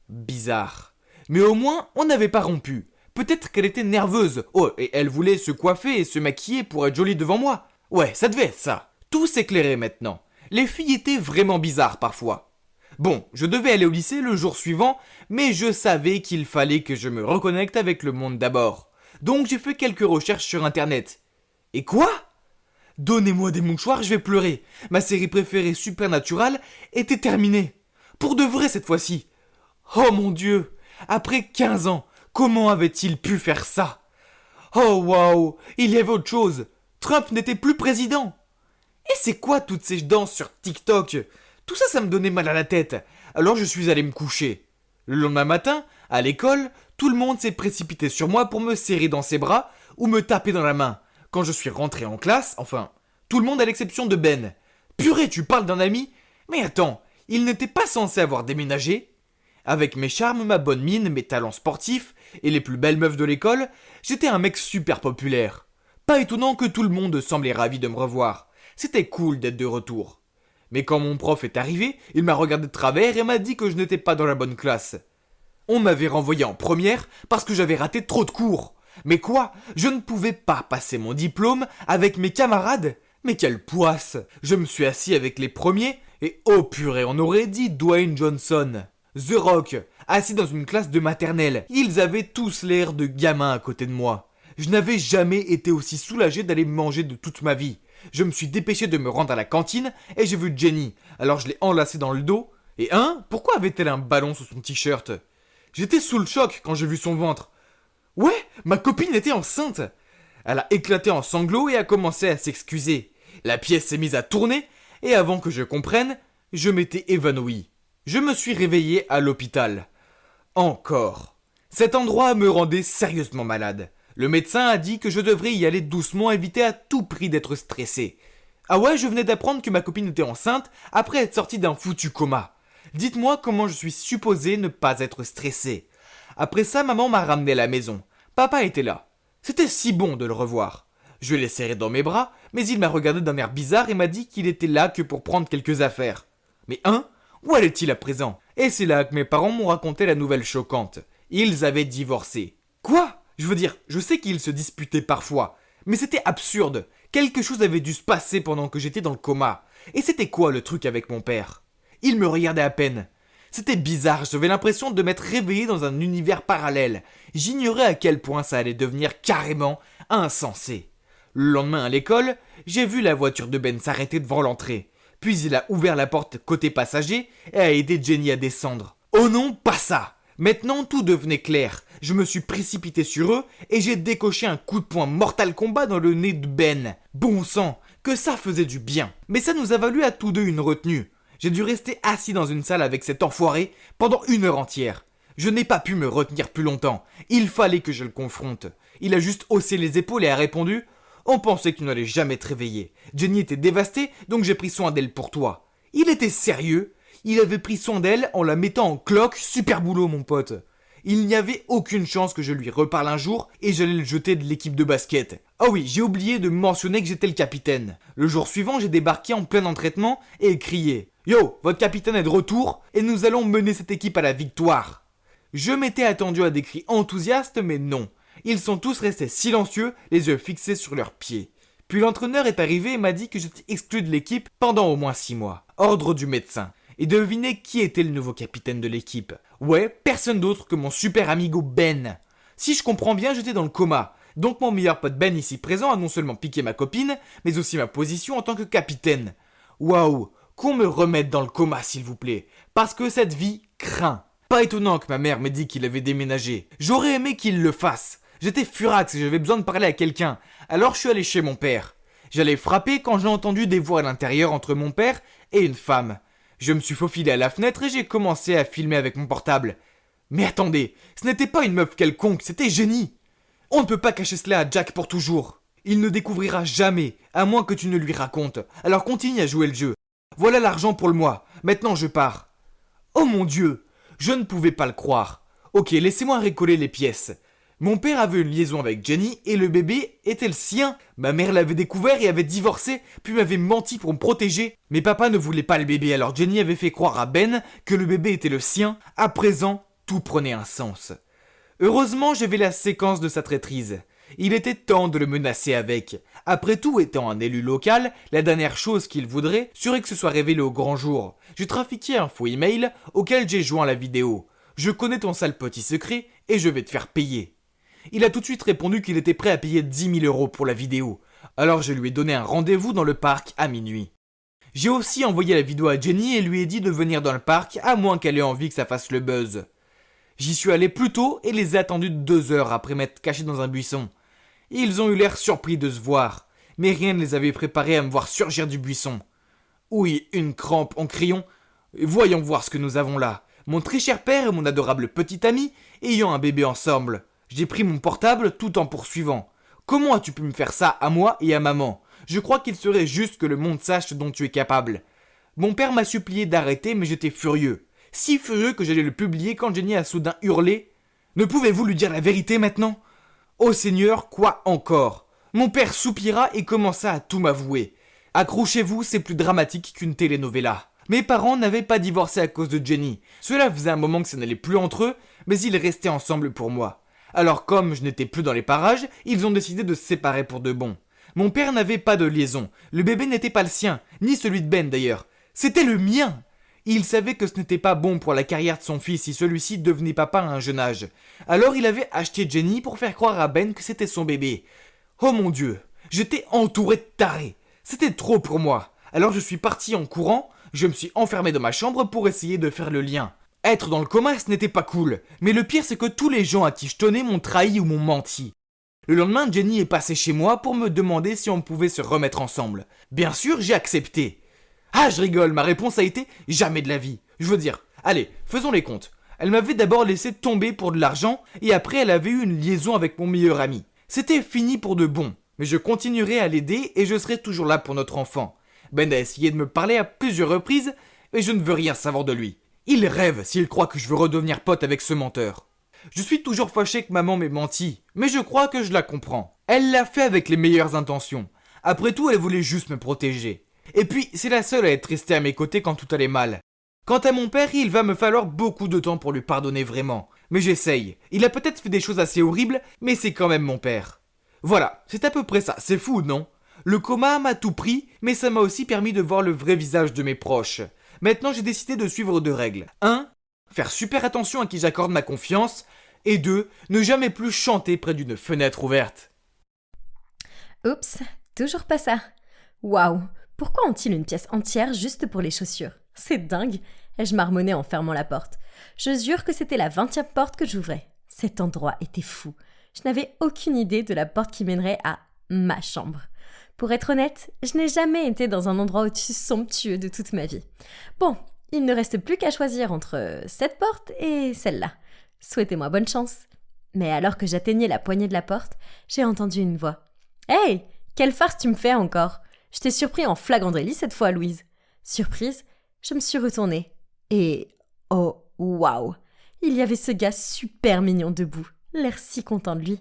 Bizarre. Mais au moins, on n'avait pas rompu. Peut-être qu'elle était nerveuse. Oh, et elle voulait se coiffer et se maquiller pour être jolie devant moi. Ouais, ça devait être ça. Tout s'éclairait maintenant. Les filles étaient vraiment bizarres parfois. Bon, je devais aller au lycée le jour suivant, mais je savais qu'il fallait que je me reconnecte avec le monde d'abord. Donc j'ai fait quelques recherches sur internet. Et quoi? Donnez-moi des mouchoirs, je vais pleurer. Ma série préférée Supernatural était terminée. Pour de vrai cette fois-ci. Oh mon Dieu! Après 15 ans, comment avait-il pu faire ça? Oh waouh, il y avait autre chose. Trump n'était plus président. Et c'est quoi toutes ces danses sur TikTok? Tout ça, ça me donnait mal à la tête. Alors je suis allé me coucher. Le lendemain matin, à l'école, tout le monde s'est précipité sur moi pour me serrer dans ses bras ou me taper dans la main. Quand je suis rentré en classe, enfin, tout le monde à l'exception de Ben. Purée, tu parles d'un ami? Mais attends, il n'était pas censé avoir déménagé? Avec mes charmes, ma bonne mine, mes talents sportifs et les plus belles meufs de l'école, j'étais un mec super populaire. Pas étonnant que tout le monde semblait ravi de me revoir. C'était cool d'être de retour. Mais quand mon prof est arrivé, il m'a regardé de travers et m'a dit que je n'étais pas dans la bonne classe. On m'avait renvoyé en première parce que j'avais raté trop de cours. Mais quoi? Je ne pouvais pas passer mon diplôme avec mes camarades? Mais quelle poisse! Je me suis assis avec les premiers et oh purée, on aurait dit Dwayne Johnson. The Rock, assis dans une classe de maternelle. Ils avaient tous l'air de gamins à côté de moi. Je n'avais jamais été aussi soulagé d'aller manger de toute ma vie. Je me suis dépêché de me rendre à la cantine et j'ai vu Jenny. Alors je l'ai enlacée dans le dos. Et pourquoi avait-elle un ballon sous son t-shirt? J'étais sous le choc quand j'ai vu son ventre. Ouais, ma copine était enceinte. Elle a éclaté en sanglots et a commencé à s'excuser. La pièce s'est mise à tourner et avant que je comprenne, je m'étais évanoui. Je me suis réveillé à l'hôpital. Encore. Cet endroit me rendait sérieusement malade. Le médecin a dit que je devrais y aller doucement, éviter à tout prix d'être stressé. Ah ouais, je venais d'apprendre que ma copine était enceinte après être sortie d'un foutu coma. Dites-moi comment je suis supposé ne pas être stressé. Après ça, maman m'a ramené à la maison. Papa était là. C'était si bon de le revoir. Je l'ai serré dans mes bras, mais il m'a regardé d'un air bizarre et m'a dit qu'il était là que pour prendre quelques affaires. Mais où allait-il à présent? Et c'est là que mes parents m'ont raconté la nouvelle choquante. Ils avaient divorcé. Quoi? Je veux dire, je sais qu'ils se disputaient parfois, mais c'était absurde. Quelque chose avait dû se passer pendant que j'étais dans le coma. Et c'était quoi le truc avec mon père? Il me regardait à peine. C'était bizarre, j'avais l'impression de m'être réveillé dans un univers parallèle. J'ignorais à quel point ça allait devenir carrément insensé. Le lendemain à l'école, j'ai vu la voiture de Ben s'arrêter devant l'entrée. Puis il a ouvert la porte côté passager et a aidé Jenny à descendre. Oh non, pas ça! Maintenant tout devenait clair. Je me suis précipité sur eux et j'ai décoché un coup de poing Mortal Kombat dans le nez de Ben. Bon sang, que ça faisait du bien. Mais ça nous a valu à tous deux une retenue. J'ai dû rester assis dans une salle avec cet enfoiré pendant 1 heure entière. Je n'ai pas pu me retenir plus longtemps. Il fallait que je le confronte. Il a juste haussé les épaules et a répondu « On pensait que tu n'allais jamais te réveiller. Jenny était dévastée, donc j'ai pris soin d'elle pour toi. » Il était sérieux. Il avait pris soin d'elle en la mettant en cloque. Super boulot, mon pote. Il n'y avait aucune chance que je lui reparle un jour et j'allais le jeter de l'équipe de basket. Ah oui, j'ai oublié de mentionner que j'étais le capitaine. Le jour suivant, j'ai débarqué en plein entraînement et crié « Yo, votre capitaine est de retour et nous allons mener cette équipe à la victoire !» Je m'étais attendu à des cris enthousiastes, mais non. Ils sont tous restés silencieux, les yeux fixés sur leurs pieds. Puis l'entraîneur est arrivé et m'a dit que j'étais exclu de l'équipe pendant au moins 6 mois. Ordre du médecin. Et devinez qui était le nouveau capitaine de l'équipe. Ouais, personne d'autre que mon super amigo Ben. Si je comprends bien, j'étais dans le coma. Donc mon meilleur pote Ben ici présent a non seulement piqué ma copine, mais aussi ma position en tant que capitaine. Waouh, qu'on me remette dans le coma s'il vous plaît, parce que cette vie craint. Pas étonnant que ma mère m'ait dit qu'il avait déménagé. J'aurais aimé qu'il le fasse. J'étais furax et j'avais besoin de parler à quelqu'un. Alors je suis allé chez mon père. J'allais frapper quand j'ai entendu des voix à l'intérieur entre mon père et une femme. Je me suis faufilé à la fenêtre et j'ai commencé à filmer avec mon portable. Mais attendez, ce n'était pas une meuf quelconque, c'était Jenny. On ne peut pas cacher cela à Jack pour toujours. Il ne découvrira jamais, à moins que tu ne lui racontes. Alors continue à jouer le jeu. Voilà l'argent pour le mois. Maintenant je pars. Oh mon Dieu, je ne pouvais pas le croire. Ok, laissez-moi récoller les pièces. Mon père avait une liaison avec Jenny et le bébé était le sien. Ma mère l'avait découvert et avait divorcé, puis m'avait menti pour me protéger. Mais papa ne voulait pas le bébé, alors Jenny avait fait croire à Ben que le bébé était le sien. À présent, tout prenait un sens. Heureusement, j'avais la séquence de sa traîtrise. Il était temps de le menacer avec. Après tout, étant un élu local, la dernière chose qu'il voudrait serait que ce soit révélé au grand jour. Je trafiquais un faux email auquel j'ai joint la vidéo. Je connais ton sale petit secret et je vais te faire payer. Il a tout de suite répondu qu'il était prêt à payer 10 000 € pour la vidéo. Alors je lui ai donné un rendez-vous dans le parc à minuit. J'ai aussi envoyé la vidéo à Jenny et lui ai dit de venir dans le parc à moins qu'elle ait envie que ça fasse le buzz. J'y suis allé plus tôt et les ai attendus 2 heures après m'être caché dans un buisson. Ils ont eu l'air surpris de se voir, mais rien ne les avait préparés à me voir surgir du buisson. Oui, une crampe en criant « Voyons voir ce que nous avons là. Mon très cher père et mon adorable petit ami ayant un bébé ensemble. » J'ai pris mon portable tout en poursuivant. « Comment as-tu pu me faire ça à moi et à maman? Je crois qu'il serait juste que le monde sache dont tu es capable. » Mon père m'a supplié d'arrêter, mais j'étais furieux. Si furieux que j'allais le publier quand Jenny a soudain hurlé « Ne pouvez-vous lui dire la vérité maintenant ?»« Oh Seigneur, quoi encore ?» Mon père soupira et commença à tout m'avouer. Accrochez-vous, c'est plus dramatique qu'une telenovela. Mes parents n'avaient pas divorcé à cause de Jenny. Cela faisait un moment que ça n'allait plus entre eux, mais ils restaient ensemble pour moi. Alors comme je n'étais plus dans les parages, ils ont décidé de se séparer pour de bon. Mon père n'avait pas de liaison. Le bébé n'était pas le sien, ni celui de Ben d'ailleurs. C'était le mien. Il savait que ce n'était pas bon pour la carrière de son fils si celui-ci devenait papa à un jeune âge. Alors il avait acheté Jenny pour faire croire à Ben que c'était son bébé. Oh mon Dieu, j'étais entouré de tarés. C'était trop pour moi. Alors je suis parti en courant, je me suis enfermé dans ma chambre pour essayer de faire le lien. Être dans le coma, ce n'était pas cool. Mais le pire, c'est que tous les gens à qui je tenais m'ont trahi ou m'ont menti. Le lendemain, Jenny est passée chez moi pour me demander si on pouvait se remettre ensemble. Bien sûr, j'ai accepté. Ah, je rigole, ma réponse a été « jamais de la vie ». Je veux dire, allez, faisons les comptes. Elle m'avait d'abord laissé tomber pour de l'argent et après elle avait eu une liaison avec mon meilleur ami. C'était fini pour de bon. Mais je continuerai à l'aider et je serai toujours là pour notre enfant. Ben a essayé de me parler à plusieurs reprises, mais je ne veux rien savoir de lui. Il rêve s'il croit que je veux redevenir pote avec ce menteur. Je suis toujours fâché que maman m'ait menti, mais je crois que je la comprends. Elle l'a fait avec les meilleures intentions. Après tout, elle voulait juste me protéger. Et puis, c'est la seule à être restée à mes côtés quand tout allait mal. Quant à mon père, il va me falloir beaucoup de temps pour lui pardonner vraiment. Mais j'essaye. Il a peut-être fait des choses assez horribles, mais c'est quand même mon père. Voilà, c'est à peu près ça, c'est fou, non ? Le coma m'a tout pris, mais ça m'a aussi permis de voir le vrai visage de mes proches. Maintenant, j'ai décidé de suivre 2 règles. 1. Faire super attention à qui j'accorde ma confiance. Et 2. Ne jamais plus chanter près d'une fenêtre ouverte. Oups, toujours pas ça. Waouh, pourquoi ont-ils une pièce entière juste pour les chaussures? C'est dingue. Et je marmonnais en fermant la porte. Je jure que c'était la 20e porte que j'ouvrais. Cet endroit était fou. Je n'avais aucune idée de la porte qui mènerait à ma chambre. Pour être honnête, je n'ai jamais été dans un endroit aussi somptueux de toute ma vie. Bon, il ne reste plus qu'à choisir entre cette porte et celle-là. Souhaitez-moi bonne chance. Mais alors que j'atteignais la poignée de la porte, j'ai entendu une voix. « Hey, quelle farce tu me fais encore? Je t'ai surpris en flagrant délit cette fois, Louise. » Surprise, je me suis retournée. Et oh, waouh! Il y avait ce gars super mignon debout, l'air si content de lui.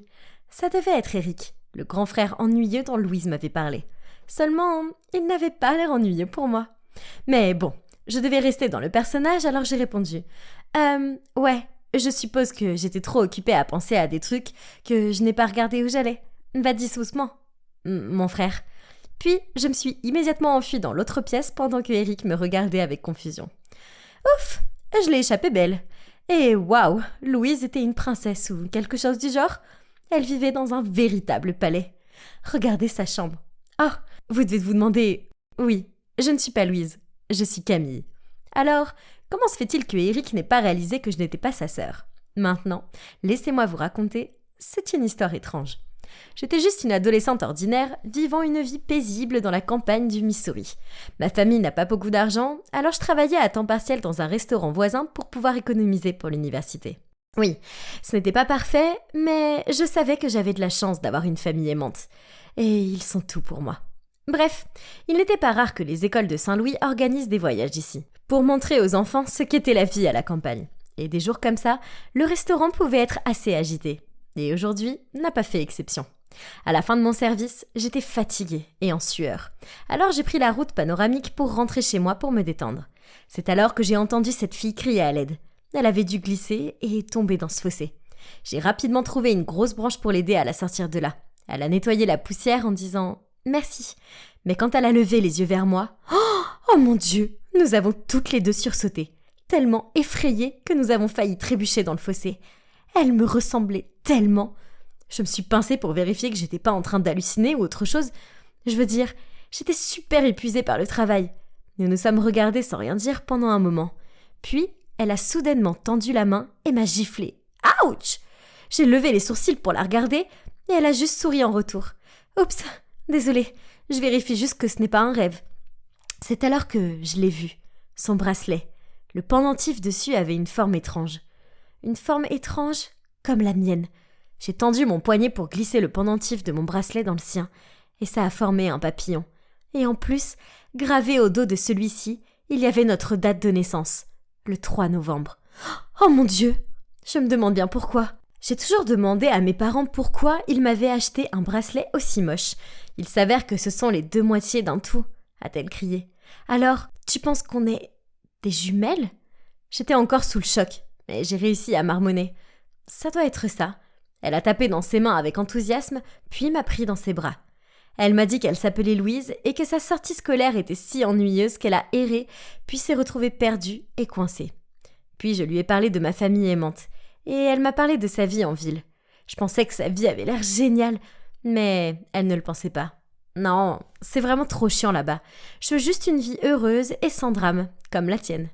Ça devait être Eric, le grand frère ennuyeux dont Louise m'avait parlé. Seulement, il n'avait pas l'air ennuyeux pour moi. Mais bon, je devais rester dans le personnage, alors j'ai répondu. Ouais, je suppose que j'étais trop occupée à penser à des trucs que je n'ai pas regardé où j'allais. Va doucement, mon frère. Puis, je me suis immédiatement enfuie dans l'autre pièce pendant que Eric me regardait avec confusion. Ouf, je l'ai échappé belle. Et waouh, Louise était une princesse ou quelque chose du genre. Elle vivait dans un véritable palais. Regardez sa chambre. Ah, vous devez vous demander... Oui, je ne suis pas Louise, je suis Camille. Alors, comment se fait-il que Eric n'ait pas réalisé que je n'étais pas sa sœur? Maintenant, laissez-moi vous raconter, c'est une histoire étrange. J'étais juste une adolescente ordinaire, vivant une vie paisible dans la campagne du Missouri. Ma famille n'a pas beaucoup d'argent, alors je travaillais à temps partiel dans un restaurant voisin pour pouvoir économiser pour l'université. Oui, ce n'était pas parfait, mais je savais que j'avais de la chance d'avoir une famille aimante. Et ils sont tout pour moi. Bref, il n'était pas rare que les écoles de Saint-Louis organisent des voyages ici, pour montrer aux enfants ce qu'était la vie à la campagne. Et des jours comme ça, le restaurant pouvait être assez agité. Et aujourd'hui n'a pas fait exception. À la fin de mon service, j'étais fatiguée et en sueur. Alors j'ai pris la route panoramique pour rentrer chez moi pour me détendre. C'est alors que j'ai entendu cette fille crier à l'aide. Elle avait dû glisser et tomber dans ce fossé. J'ai rapidement trouvé une grosse branche pour l'aider à la sortir de là. Elle a nettoyé la poussière en disant « Merci ». Mais quand elle a levé les yeux vers moi, oh mon Dieu, nous avons toutes les deux sursauté, tellement effrayées que nous avons failli trébucher dans le fossé. Elle me ressemblait tellement. Je me suis pincée pour vérifier que j'étais pas en train d'halluciner ou autre chose. Je veux dire, j'étais super épuisée par le travail. Nous nous sommes regardés sans rien dire pendant un moment. Puis, elle a soudainement tendu la main et m'a giflé. Ouch! J'ai levé les sourcils pour la regarder et elle a juste souri en retour. Oups, désolée, je vérifie juste que ce n'est pas un rêve. C'est alors que je l'ai vu. Son bracelet. Le pendentif dessus avait une forme étrange. Une forme étrange comme la mienne. J'ai tendu mon poignet pour glisser le pendentif de mon bracelet dans le sien, et ça a formé un papillon. Et en plus, gravé au dos de celui-ci, il y avait notre date de naissance, le 3 novembre. Oh mon Dieu! Je me demande bien pourquoi. J'ai toujours demandé à mes parents pourquoi ils m'avaient acheté un bracelet aussi moche. Il s'avère que ce sont les 2 moitiés d'un tout, a-t-elle crié. Alors, tu penses qu'on est des jumelles? J'étais encore sous le choc, mais j'ai réussi à marmonner. Ça doit être ça. Elle a tapé dans ses mains avec enthousiasme, puis m'a pris dans ses bras. Elle m'a dit qu'elle s'appelait Louise et que sa sortie scolaire était si ennuyeuse qu'elle a erré, puis s'est retrouvée perdue et coincée. Puis je lui ai parlé de ma famille aimante, et elle m'a parlé de sa vie en ville. Je pensais que sa vie avait l'air géniale, mais elle ne le pensait pas. Non, c'est vraiment trop chiant là-bas. Je veux juste une vie heureuse et sans drame, comme la tienne.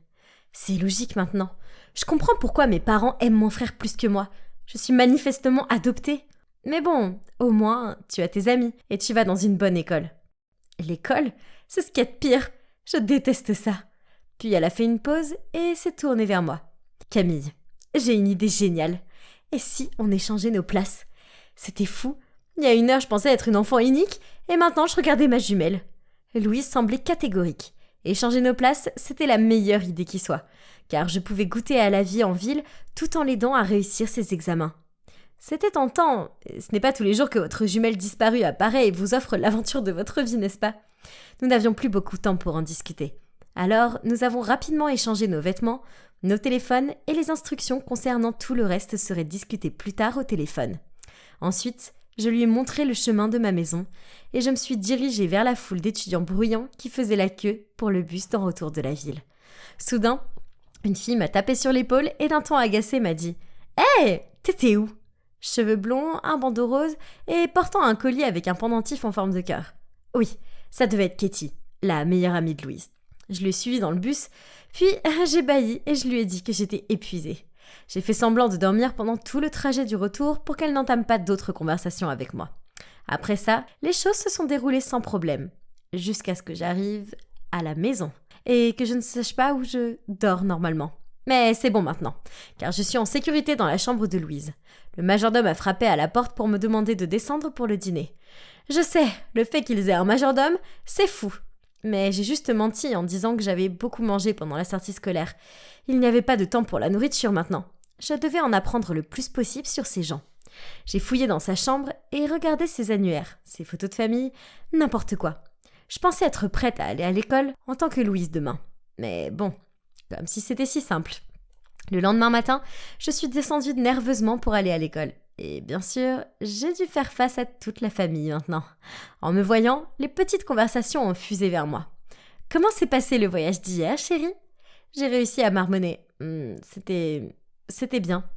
C'est logique maintenant. Je comprends pourquoi mes parents aiment mon frère plus que moi. Je suis manifestement adoptée. Mais bon, au moins, tu as tes amis et tu vas dans une bonne école. L'école? C'est ce qu'il y a de pire. Je déteste ça. Puis elle a fait une pause et s'est tournée vers moi. Camille, j'ai une idée géniale. Et si on échangeait nos places? C'était fou. Il y a 1 heure, je pensais être une enfant unique et maintenant, je regardais ma jumelle. Louise semblait catégorique. Échanger nos places, c'était la meilleure idée qui soit, car je pouvais goûter à la vie en ville tout en l'aidant à réussir ses examens. C'était tentant, ce n'est pas tous les jours que votre jumelle disparue apparaît et vous offre l'aventure de votre vie, n'est-ce pas? Nous n'avions plus beaucoup de temps pour en discuter. Alors, nous avons rapidement échangé nos vêtements, nos téléphones et les instructions concernant tout le reste seraient discutées plus tard au téléphone. Ensuite, Je lui ai montré le chemin de ma maison et je me suis dirigée vers la foule d'étudiants bruyants qui faisaient la queue pour le bus d'en retour de la ville. Soudain, une fille m'a tapé sur l'épaule et d'un ton agacé m'a dit « Hé, t'étais où ?» Cheveux blonds, un bandeau rose et portant un collier avec un pendentif en forme de cœur. Oui, ça devait être Katie, la meilleure amie de Louise. Je l'ai suivie dans le bus, puis j'ai bâilli et je lui ai dit que j'étais épuisée. J'ai fait semblant de dormir pendant tout le trajet du retour pour qu'elle n'entame pas d'autres conversations avec moi. Après ça, les choses se sont déroulées sans problème, jusqu'à ce que j'arrive à la maison et que je ne sache pas où je dors normalement. Mais c'est bon maintenant, car je suis en sécurité dans la chambre de Louise. Le majordome a frappé à la porte pour me demander de descendre pour le dîner. Je sais, le fait qu'ils aient un majordome, c'est fou. Mais j'ai juste menti en disant que j'avais beaucoup mangé pendant la sortie scolaire. Il n'y avait pas de temps pour la nourriture maintenant. Je devais en apprendre le plus possible sur ces gens. J'ai fouillé dans sa chambre et regardé ses annuaires, ses photos de famille, n'importe quoi. Je pensais être prête à aller à l'école en tant que Louise demain. Mais bon, comme si c'était si simple. Le lendemain matin, je suis descendue nerveusement pour aller à l'école. Et bien sûr, j'ai dû faire face à toute la famille maintenant. En me voyant, les petites conversations ont fusé vers moi. « Comment s'est passé le voyage d'hier, chérie ?» J'ai réussi à marmonner. C'était bien.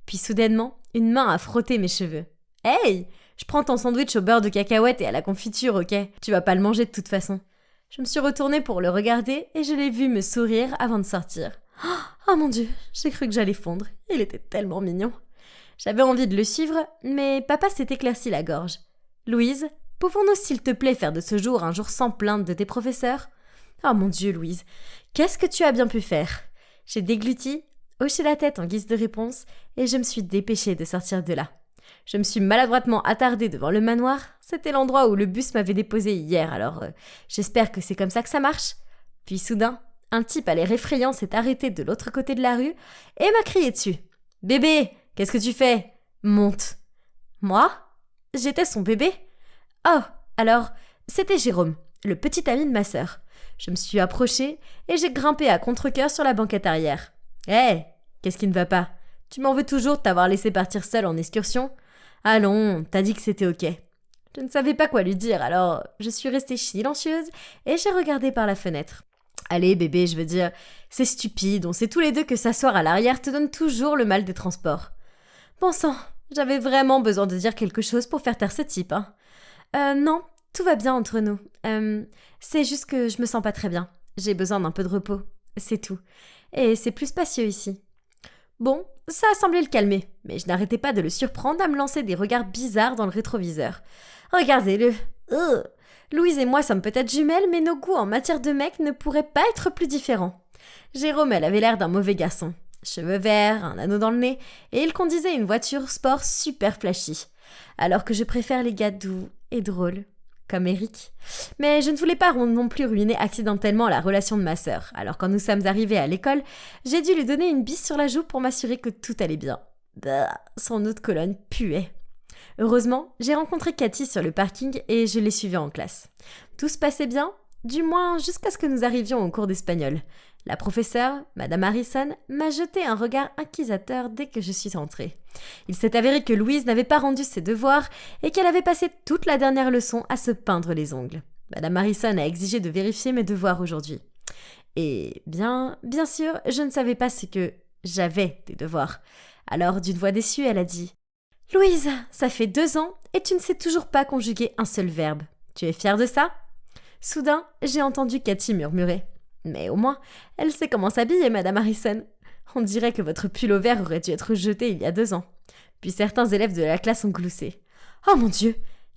Puis soudainement, une main a frotté mes cheveux. « Hey, je prends ton sandwich au beurre de cacahuète et à la confiture, ok? Tu vas pas le manger de toute façon. » Je me suis retournée pour le regarder et je l'ai vu me sourire avant de sortir. Oh mon Dieu, j'ai cru que j'allais fondre. Il était tellement mignon. J'avais envie de le suivre, mais papa s'est éclairci la gorge. « Louise, pouvons-nous s'il te plaît faire de ce jour un jour sans plainte de tes professeurs ?» Oh mon Dieu, Louise, qu'est-ce que tu as bien pu faire ? J'ai dégluti, hoché la tête en guise de réponse et je me suis dépêchée de sortir de là. Je me suis maladroitement attardée devant le manoir. C'était l'endroit où le bus m'avait déposé hier, alors j'espère que c'est comme ça que ça marche. Puis soudain, un type à l'air effrayant s'est arrêté de l'autre côté de la rue et m'a crié dessus. « Bébé, qu'est-ce que tu fais ? Monte !» Moi ? J'étais son bébé ? Oh, alors, c'était Jérôme, le petit ami de ma sœur. Je me suis approchée et j'ai grimpé à contre-cœur sur la banquette arrière. « Hé, qu'est-ce qui ne va pas ? Tu m'en veux toujours de t'avoir laissé partir seule en excursion ? Allons, t'as dit que c'était ok. » Je ne savais pas quoi lui dire, alors je suis restée silencieuse et j'ai regardé par la fenêtre. Allez bébé, je veux dire, c'est stupide, on sait tous les deux que s'asseoir à l'arrière te donne toujours le mal des transports. Bon sang, j'avais vraiment besoin de dire quelque chose pour faire taire ce type, hein. Non, tout va bien entre nous. C'est juste que je me sens pas très bien. J'ai besoin d'un peu de repos, c'est tout. Et c'est plus spacieux ici. Bon, ça a semblé le calmer, mais je n'arrêtais pas de le surprendre à me lancer des regards bizarres dans le rétroviseur. Regardez-le. Louise et moi sommes peut-être jumelles, mais nos goûts en matière de mec ne pourraient pas être plus différents. Jérôme, elle avait l'air d'un mauvais garçon. Cheveux verts, un anneau dans le nez, et il conduisait une voiture sport super flashy. Alors que je préfère les gars doux et drôles, comme Eric. Mais je ne voulais pas non plus ruiner accidentellement la relation de ma sœur. Alors quand nous sommes arrivés à l'école, j'ai dû lui donner une bise sur la joue pour m'assurer que tout allait bien. Bah, son eau de Cologne puait. Heureusement, j'ai rencontré Cathy sur le parking et je l'ai suivie en classe. Tout se passait bien, du moins jusqu'à ce que nous arrivions au cours d'espagnol. La professeure, Madame Harrison, m'a jeté un regard inquisiteur dès que je suis entrée. Il s'est avéré que Louise n'avait pas rendu ses devoirs et qu'elle avait passé toute la dernière leçon à se peindre les ongles. Madame Harrison a exigé de vérifier mes devoirs aujourd'hui. Et bien sûr, je ne savais pas ce que j'avais des devoirs. Alors, d'une voix déçue, elle a dit « Louise, ça fait 2 ans et tu ne sais toujours pas conjuguer un seul verbe. Tu es fière de ça ?» Soudain, j'ai entendu Cathy murmurer. Mais au moins, elle sait comment s'habiller, Madame Harrison. On dirait que votre pull au vert aurait dû être jeté il y a 2 ans. Puis certains élèves de la classe ont gloussé. Oh mon Dieu,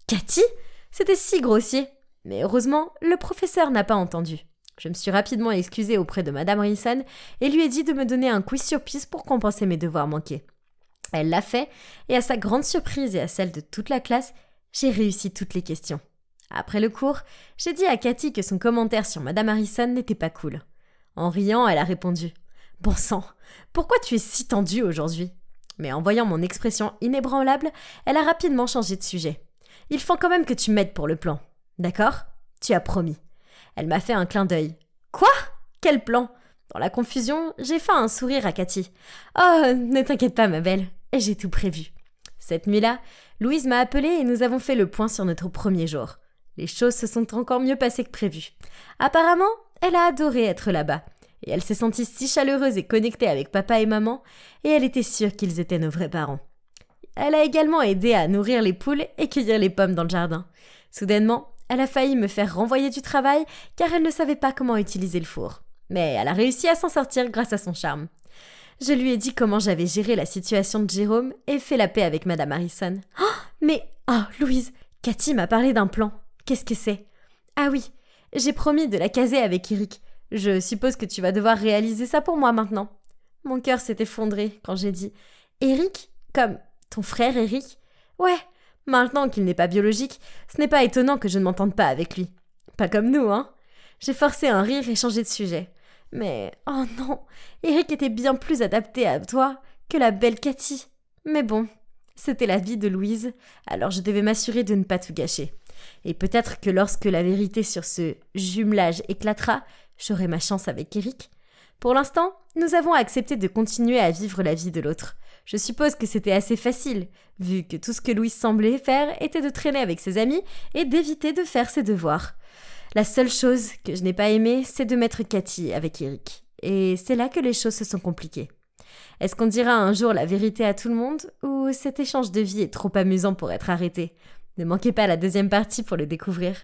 Cathy ? C'était si grossier. Mais heureusement, le professeur n'a pas entendu. Je me suis rapidement excusée auprès de Madame Harrison et lui ai dit de me donner un quiz surprise pour compenser mes devoirs manqués. Elle l'a fait, et à sa grande surprise et à celle de toute la classe, j'ai réussi toutes les questions. Après le cours, j'ai dit à Cathy que son commentaire sur Madame Harrison n'était pas cool. En riant, elle a répondu « Bon sang, pourquoi tu es si tendue aujourd'hui ?» Mais en voyant mon expression inébranlable, elle a rapidement changé de sujet. « Il faut quand même que tu m'aides pour le plan. D'accord ? Tu as promis. » Elle m'a fait un clin d'œil. « Quoi ? Quel plan ?» Dans la confusion, j'ai fait un sourire à Cathy. « Oh, ne t'inquiète pas, ma belle. J'ai tout prévu. » Cette nuit-là, Louise m'a appelée et nous avons fait le point sur notre premier jour. Les choses se sont encore mieux passées que prévu. Apparemment, elle a adoré être là-bas. Et elle s'est sentie si chaleureuse et connectée avec papa et maman, et elle était sûre qu'ils étaient nos vrais parents. Elle a également aidé à nourrir les poules et cueillir les pommes dans le jardin. Soudainement, elle a failli me faire renvoyer du travail car elle ne savait pas comment utiliser le four. Mais elle a réussi à s'en sortir grâce à son charme. Je lui ai dit comment j'avais géré la situation de Jérôme et fait la paix avec Madame Harrison. Louise, Cathy m'a parlé d'un plan. Qu'est-ce que c'est? Ah oui, j'ai promis de la caser avec Eric. Je suppose que tu vas devoir réaliser ça pour moi maintenant. Mon cœur s'est effondré quand j'ai dit « Eric? Comme ton frère Eric? Ouais, maintenant qu'il n'est pas biologique, ce n'est pas étonnant que je ne m'entende pas avec lui. Pas comme nous, hein ?» J'ai forcé un rire et changé de sujet. Mais, oh non, Eric était bien plus adapté à toi que la belle Cathy. Mais bon, c'était la vie de Louise, alors je devais m'assurer de ne pas tout gâcher. Et peut-être que lorsque la vérité sur ce jumelage éclatera, j'aurai ma chance avec Eric. Pour l'instant, nous avons accepté de continuer à vivre la vie de l'autre. Je suppose que c'était assez facile, vu que tout ce que Louise semblait faire était de traîner avec ses amis et d'éviter de faire ses devoirs. La seule chose que je n'ai pas aimée, c'est de mettre Cathy avec Eric. Et c'est là que les choses se sont compliquées. Est-ce qu'on dira un jour la vérité à tout le monde, ou cet échange de vie est trop amusant pour être arrêté? Ne manquez pas la deuxième partie pour le découvrir.